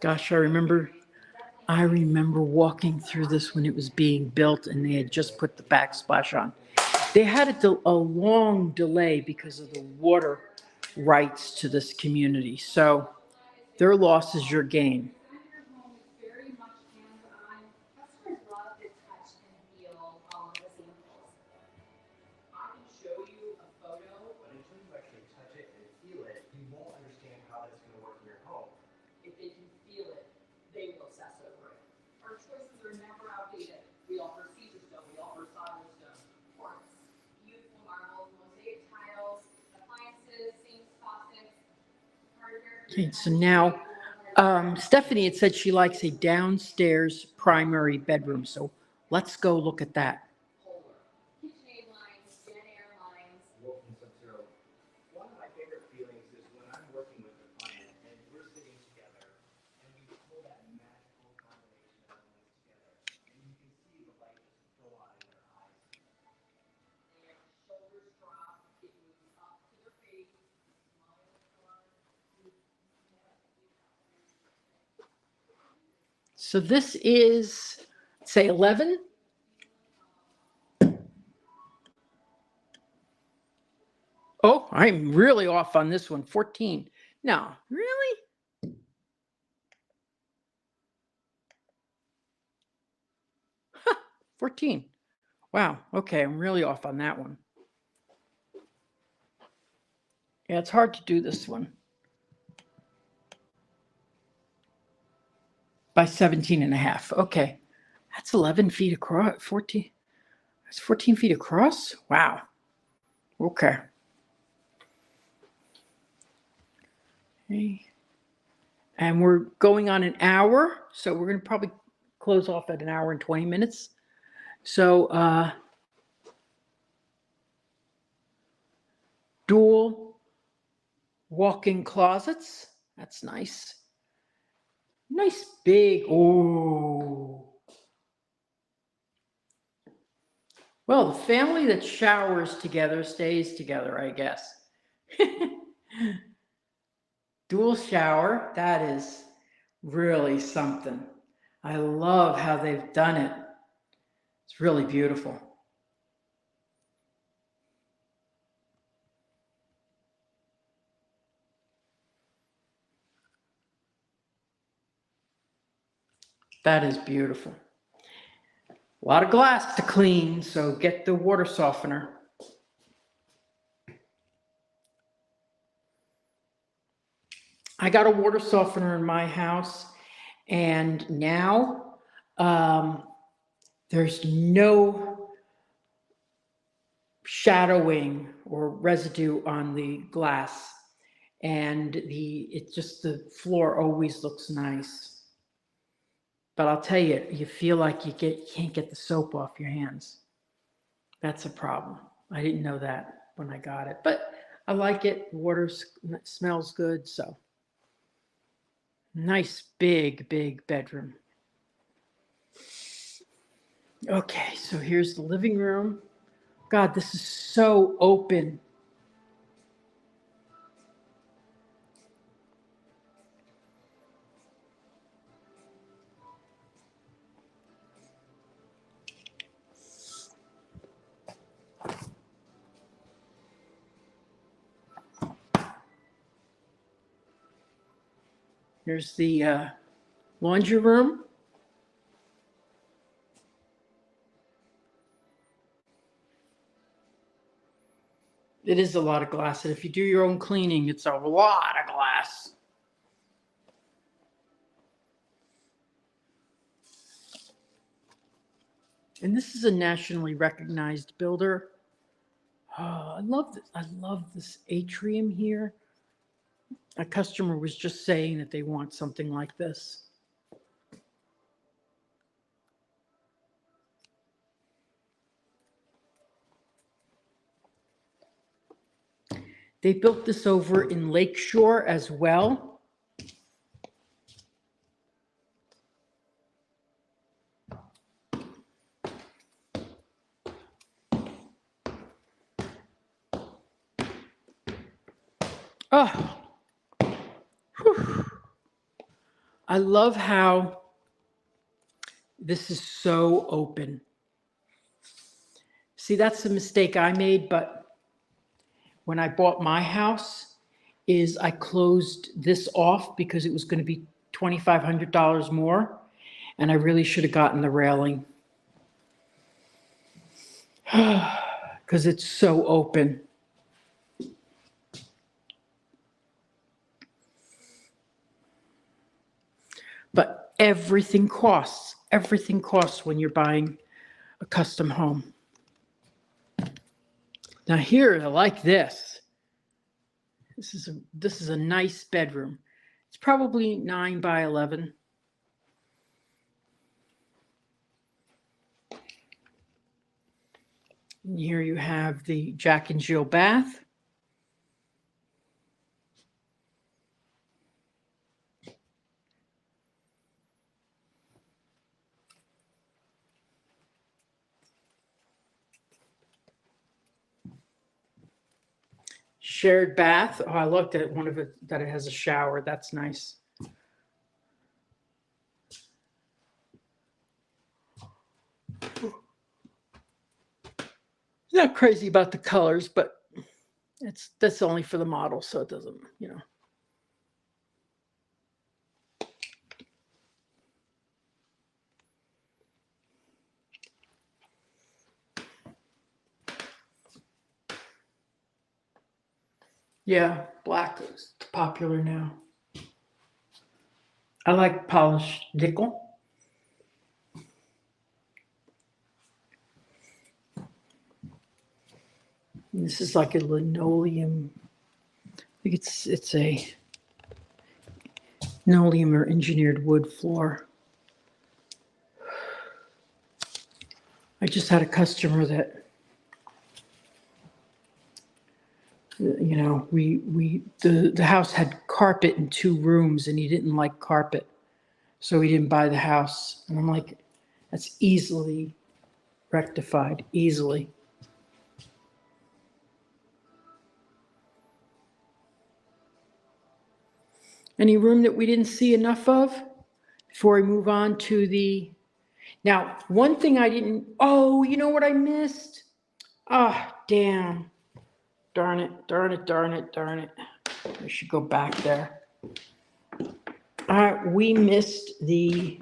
Gosh, I remember walking through this when it was being built and they had just put the backsplash on. They had a long delay because of the water rights to this community. So their loss is your gain. Okay, so now Stephanie had said she likes a downstairs primary bedroom, so let's go look at that. KitchenAid lines, Jen Air lines. Wolf and Sub-Zero. One of my favorite feelings is when I'm working with the client and we're sitting together and we pull that magical combination of elements together and you can see the light just go on in their eyes. Their shoulders drop, it moves up to their face, smile hard. So this is, say, 11. Oh, I'm really off on this one. 14. No, really? Huh, 14. Wow. Okay, I'm really off on that one. Yeah, it's hard to do this one. By 17 and a half. Okay. That's 11 feet across. 14. That's 14 feet across? Wow. Okay. Okay. And we're going on an hour, so we're going to probably close off at an hour and 20 minutes. So, dual walk-in closets. That's nice. Nice big. Oh. Well, the family that showers together stays together, I guess. Dual shower. That is really something. I love how they've done it. It's really beautiful. That is beautiful. A lot of glass to clean, so get the water softener. I got a water softener in my house, and now there's no shadowing or residue on the glass, and the floor always looks nice. But I'll tell you, you feel like you can't get the soap off your hands. That's a problem. I didn't know that when I got it, but I like it. Water smells good, so. Nice big bedroom. Okay, so here's the living room. God, this is so open. Here's the laundry room. It is a lot of glass, and if you do your own cleaning, it's a lot of glass. And this is a nationally recognized builder. Oh, I love this atrium here. A customer was just saying that they want something like this. They built this over in Lakeshore as well. Oh, whew. I love how this is so open. See, that's the mistake I made, but when I bought my house, is I closed this off because it was going to be $2,500 more, and I really should have gotten the railing because it's so open. But everything costs when you're buying a custom home. Now here, I like this. This is a nice bedroom. It's probably 9 by 11. And here you have the Jack and Jill bath. Shared bath. Oh, I looked at one of it that it has a shower. That's nice. Not crazy about the colors, but that's only for the model, so it doesn't, you know. Yeah, black is popular now. I like polished nickel. And this is like a linoleum. I think it's a linoleum or engineered wood floor. I just had a customer that, you know, the house had carpet in 2 rooms and he didn't like carpet, so he didn't buy the house. And I'm like, that's easily rectified, easily. Any room that we didn't see enough of before we move on to the, now, one thing I didn't, oh, you know what I missed? Ah, damn. Darn it, darn it, darn it, darn it. I should go back there. We missed the,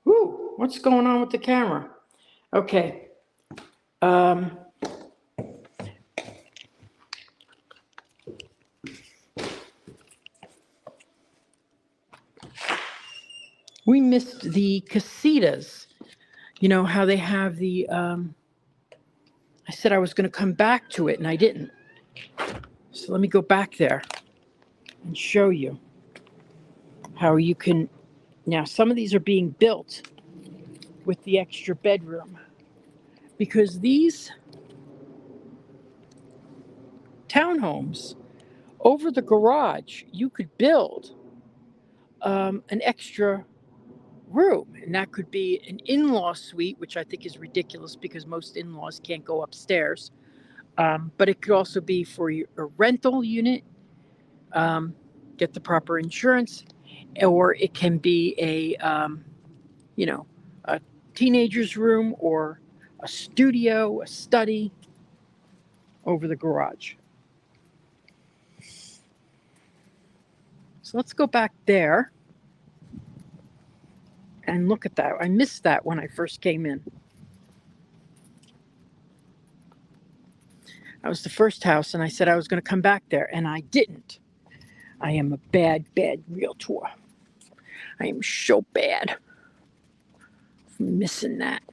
whoo, what's going on with the camera? Okay. We missed the casitas. You know how they have the, I said I was going to come back to it and I didn't. So let me go back there and show you how you can, now some of these are being built with the extra bedroom because these townhomes over the garage, you could build an extra room, and that could be an in-law suite, which I think is ridiculous because most in-laws can't go upstairs. But it could also be for a rental unit, get the proper insurance, or it can be a, you know, a teenager's room or a studio, a study over the garage. So let's go back there and look at that. I missed that when I first came in. That was the first house, and I said I was going to come back there, and I didn't. I am a bad, bad realtor. I am so bad for missing that.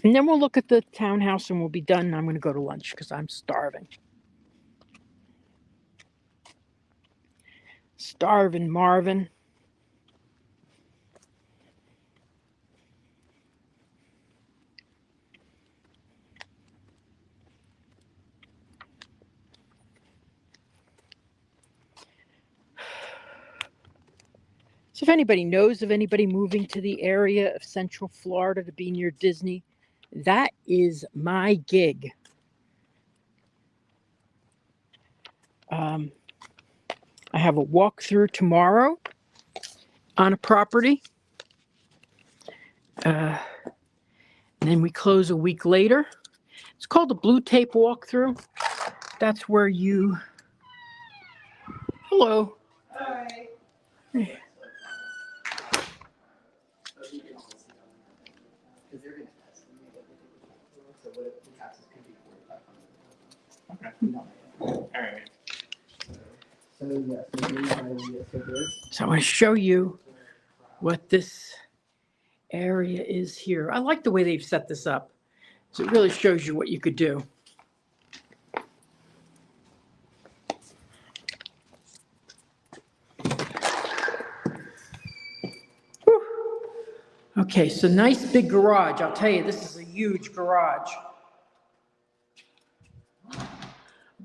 And then we'll look at the townhouse, and we'll be done, and I'm going to go to lunch because I'm starving. Starving, Marvin. So if anybody knows of anybody moving to the area of Central Florida to be near Disney, that is my gig. I have a walkthrough tomorrow on a property. And then we close a week later. It's called a blue tape walkthrough. That's where you, hello. Hi. Alright. So I want to show you what this area is here. I like the way they've set this up. So it really shows you what you could do. Okay, so nice big garage. I'll tell you, this is a huge garage.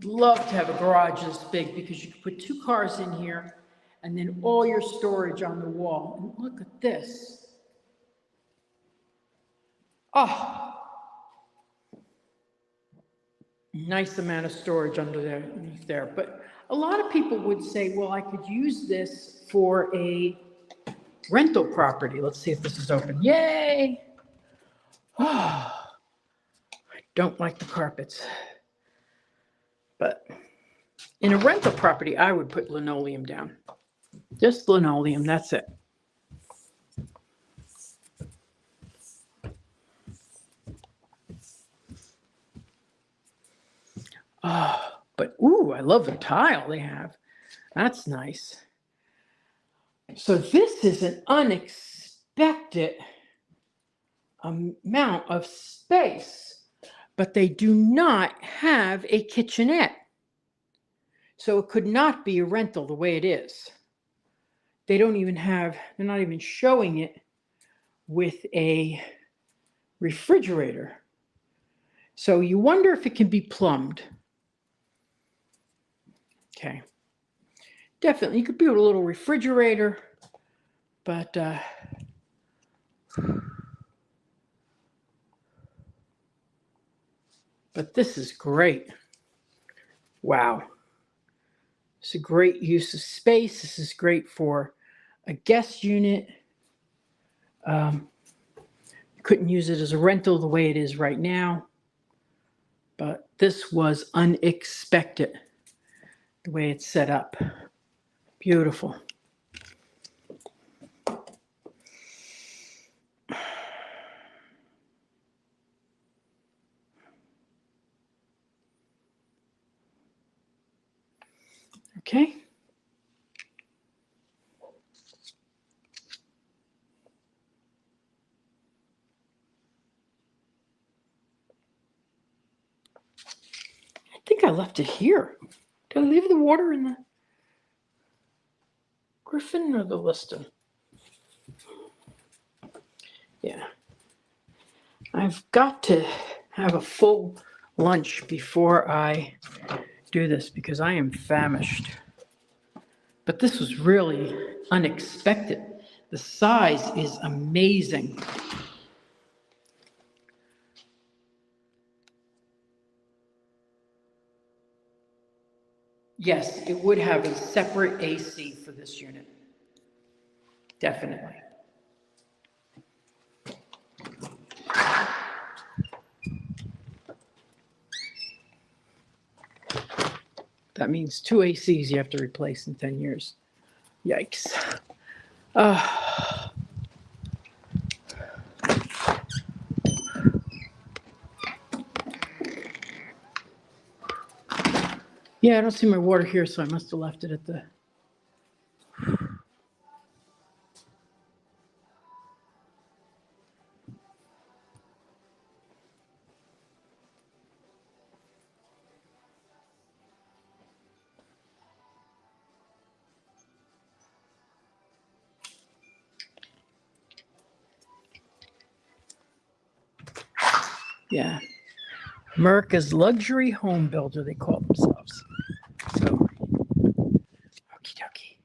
Love to have a garage this big because you can put 2 cars in here and then all your storage on the wall. And look at this. Oh, nice amount of storage underneath there. But a lot of people would say, well, I could use this for a rental property. Let's see if this is open. Yay! Oh, I don't like the carpets. But in a rental property, I would put linoleum down. Just linoleum, that's it. Oh, but ooh, I love the tile they have. That's nice. So this is an unexpected amount of space, but they do not have a kitchenette. So it could not be a rental the way it is. They don't even have, they're not even showing it with a refrigerator. So you wonder if it can be plumbed. Okay. Definitely, you could build a little refrigerator, but this is great. Wow. It's a great use of space. This is great for a guest unit. You couldn't use it as a rental the way it is right now, but this was unexpected the way it's set up. Beautiful. Okay. I think I left it here. Did I leave the water in the Griffin or the Liston? Yeah. I've got to have a full lunch before I do this because I am famished. But this was really unexpected. The size is amazing. Yes, it would have a separate AC for this unit. Definitely. That means 2 ACs you have to replace in 10 years. Yikes. Yeah, I don't see my water here, so I must have left it at the... Yeah. America's luxury home builder, they call themselves. So, okie dokie.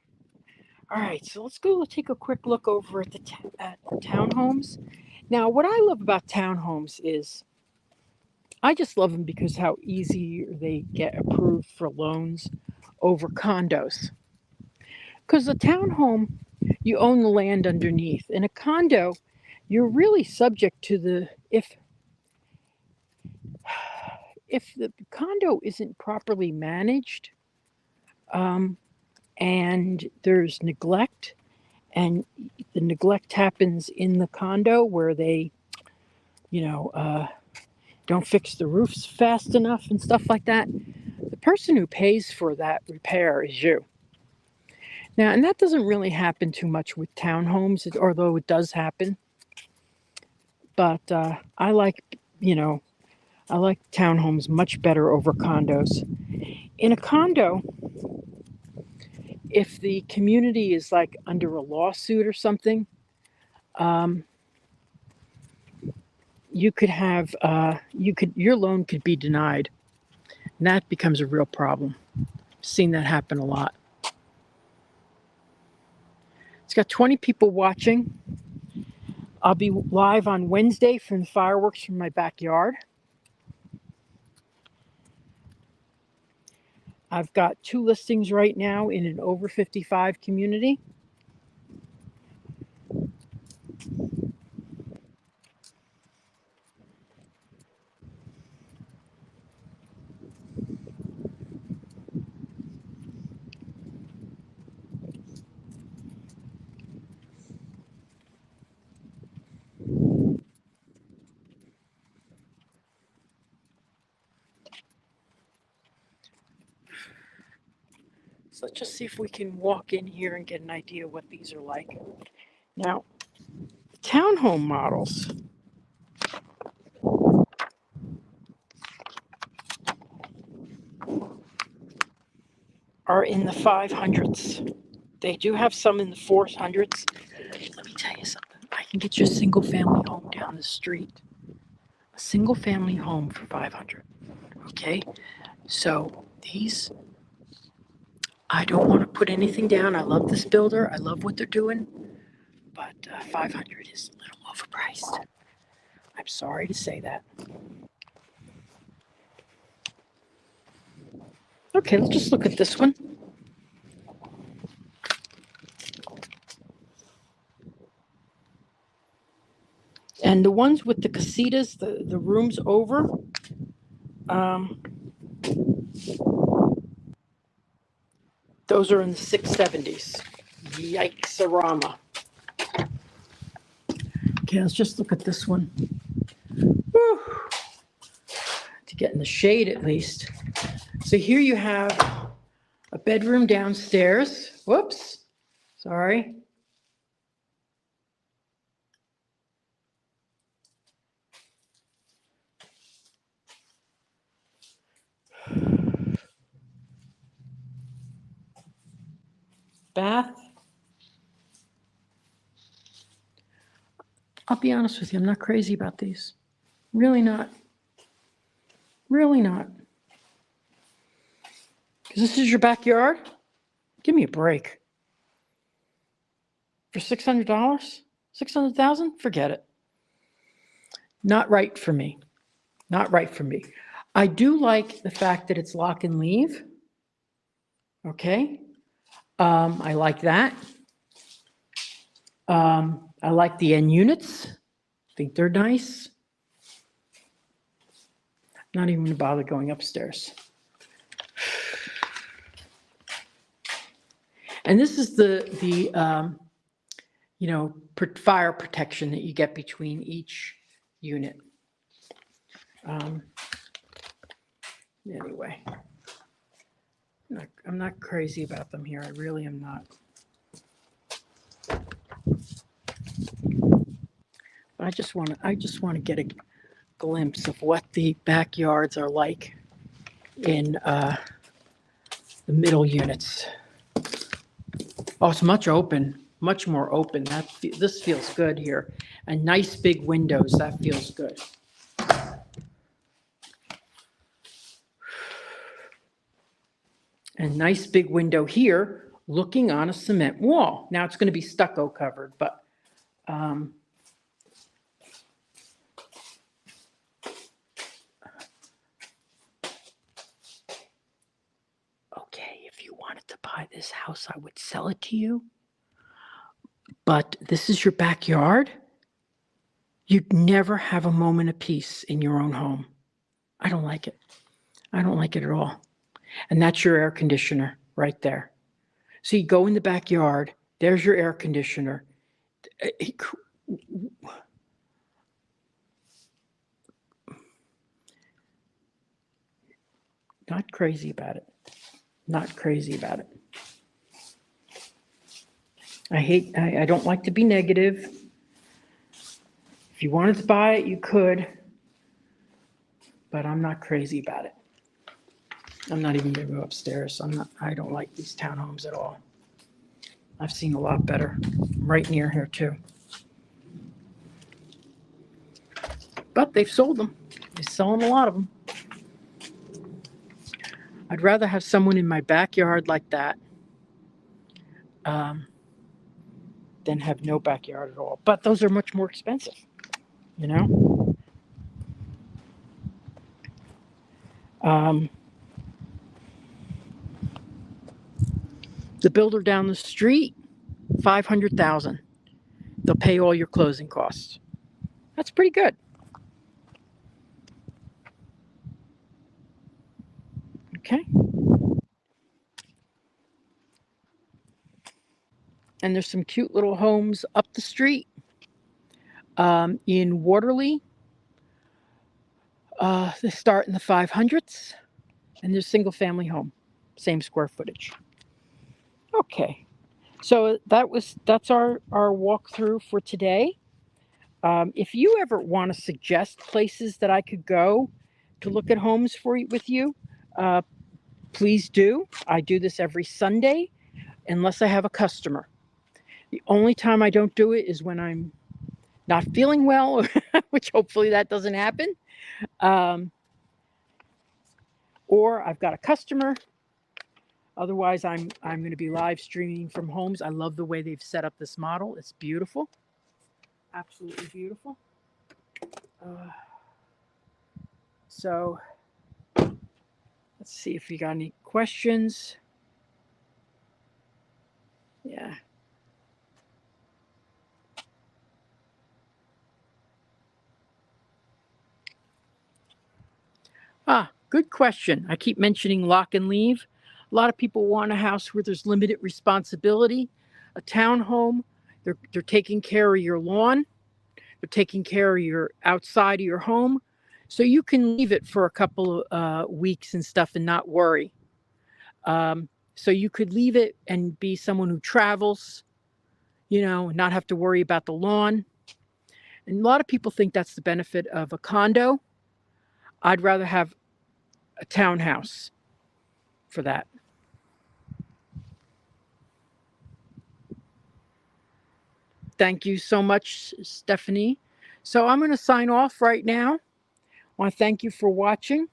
All right, so let's go take a quick look over at the townhomes. Now, what I love about townhomes is I just love them because how easy they get approved for loans over condos. Because a townhome, you own the land underneath. In a condo, you're really subject to the if the condo isn't properly managed, and there's neglect, and the neglect happens in the condo where they, don't fix the roofs fast enough and stuff like that, the person who pays for that repair is you. Now, and that doesn't really happen too much with townhomes, although it does happen. But I like townhomes much better over condos. In a condo, if the community is like under a lawsuit or something, you could have your loan could be denied, and that becomes a real problem. I've seen that happen a lot. It's got 20 people watching. I'll be live on Wednesday from the fireworks from my backyard. I've got 2 listings right now in an over 55 community. So let's just see if we can walk in here and get an idea what these are like. Now, the townhome models are in the 500s. They do have some in the 400s. Let me tell you something. I can get you a single family home down the street. A single family home for 500. Okay? So these, I don't want to put anything down. I love this builder. I love what they're doing. But 500 is a little overpriced. I'm sorry to say that. Okay, let's just look at this one. And the ones with the casitas, the rooms over, those are in the 670s. Yikes-a-rama. Okay, let's just look at this one. Whew. To get in the shade at least. So here you have a bedroom downstairs. Whoops, sorry. Bath. I'll be honest with you, I'm not crazy about these. Really not. Really not. Because this is your backyard? Give me a break. For $600? $600,000? Forget it. Not right for me. Not right for me. I do like the fact that it's lock and leave. Okay. I like that. I like the end units. I think they're nice. Not even gonna bother going upstairs. And this is the fire protection that you get between each unit. Anyway, I'm not crazy about them here. I really am not. I just want to get a glimpse of what the backyards are like in the middle units. Oh, it's much more open. This feels good here. And nice big windows, that feels good. And nice big window here, looking on a cement wall. Now it's going to be stucco covered, but okay, if you wanted to buy this house, I would sell it to you. But this is your backyard. You'd never have a moment of peace in your own home. I don't like it. I don't like it at all. And that's your air conditioner right there. So you go in the backyard, there's your air conditioner. Not crazy about it. Not crazy about it. I don't like to be negative. If you wanted to buy it, you could, but I'm not crazy about it. I'm not even gonna go upstairs. I don't like these townhomes at all. I've seen a lot better right near here too. But they've sold them. They're selling a lot of them. I'd rather have someone in my backyard like that than have no backyard at all. But those are much more expensive, you know? The builder down the street, $500,000. They'll pay all your closing costs. That's pretty good. Okay. And there's some cute little homes up the street in Waterley. They start in the 500s, and there's single family home, same square footage. Okay, so that's our walkthrough for today. If you ever want to suggest places that I could go to look at homes with you, please do. I do this every Sunday, unless I have a customer. The only time I don't do it is when I'm not feeling well, which hopefully that doesn't happen. Or I've got a customer. Otherwise, I'm going to be live streaming from homes. I love the way they've set up this model. It's beautiful. Absolutely beautiful. So let's see if you got any questions. Yeah. Good question. I keep mentioning lock and leave. A lot of people want a house where there's limited responsibility. A townhome, they're taking care of your lawn. They're taking care of your outside of your home. So you can leave it for a couple of weeks and stuff and not worry. So you could leave it and be someone who travels, not have to worry about the lawn. And a lot of people think that's the benefit of a condo. I'd rather have a townhouse for that. Thank you so much, Stephanie. So I'm going to sign off right now. I want to thank you for watching.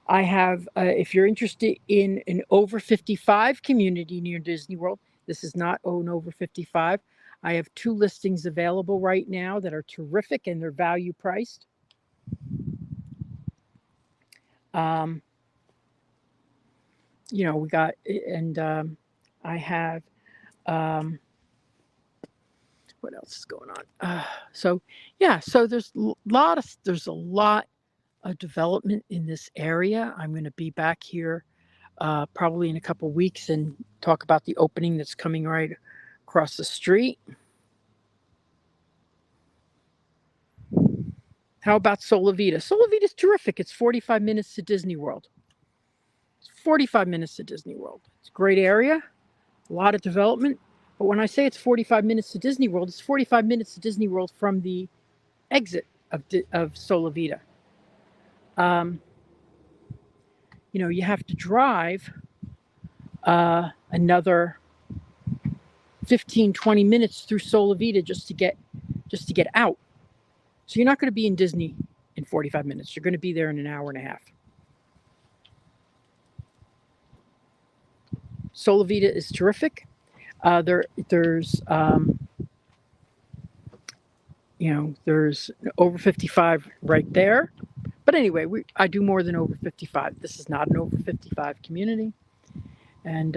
I have, if you're interested in an over 55 community near Disney World, this is not an over 55. I have 2 listings available right now that are terrific and they're value priced. We got, and I have, what else is going on? So there's a lot of development in this area. I'm going to be back here probably in a couple weeks and talk about the opening that's coming right across the street. How about Solivita? Solivita is terrific. It's 45 minutes to Disney World. It's 45 minutes to Disney World. It's a great area, a lot of development. But when I say it's 45 minutes to Disney World, it's 45 minutes to Disney World from the exit of Solivita. You have to drive another 15, 20 minutes through Solivita just to get out. So you're not going to be in Disney in 45 minutes. You're going to be there in an hour and a half. Solivita is terrific. There's over 55 right there. But anyway, I do more than over 55. This is not an over 55 community. And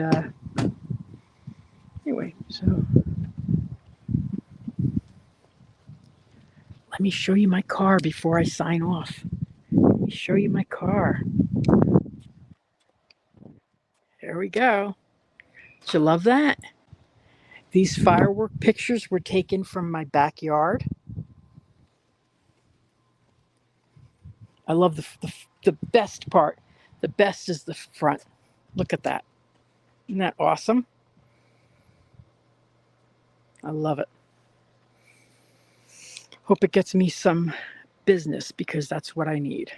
anyway, so let me show you my car before I sign off. Let me show you my car. There we go. Did you love that? These firework pictures were taken from my backyard. I love the best part. The best is the front. Look at that. Isn't that awesome? I love it. Hope it gets me some business because that's what I need.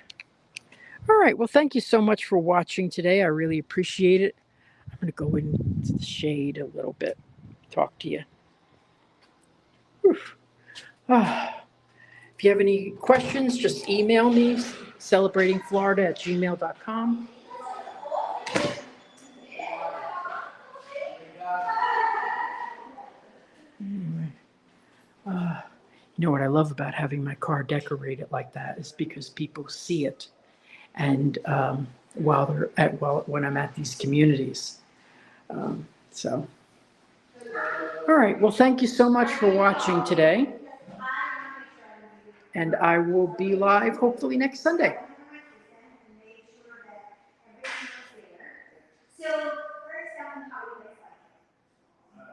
All right. Well, thank you so much for watching today. I really appreciate it. I'm going to go into the shade a little bit. Talk to you. If you have any questions, just email me, celebratingflorida@gmail.com. Anyway, you know what I love about having my car decorated like that is because people see it, and when I'm at these communities. So, all right. Well, thank you so much for watching today, and I will be live hopefully next Sunday. So first, tell them how you guys like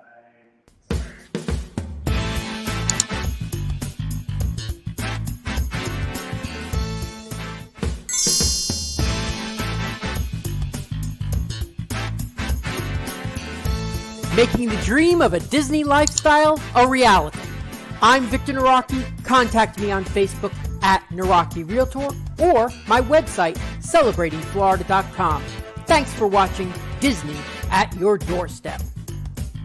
it. Making the dream of a Disney lifestyle a reality. I'm Victor Naraki. Contact me on Facebook @Naraki Realtor or my website, celebratingflorida.com. Thanks for watching Disney at your doorstep.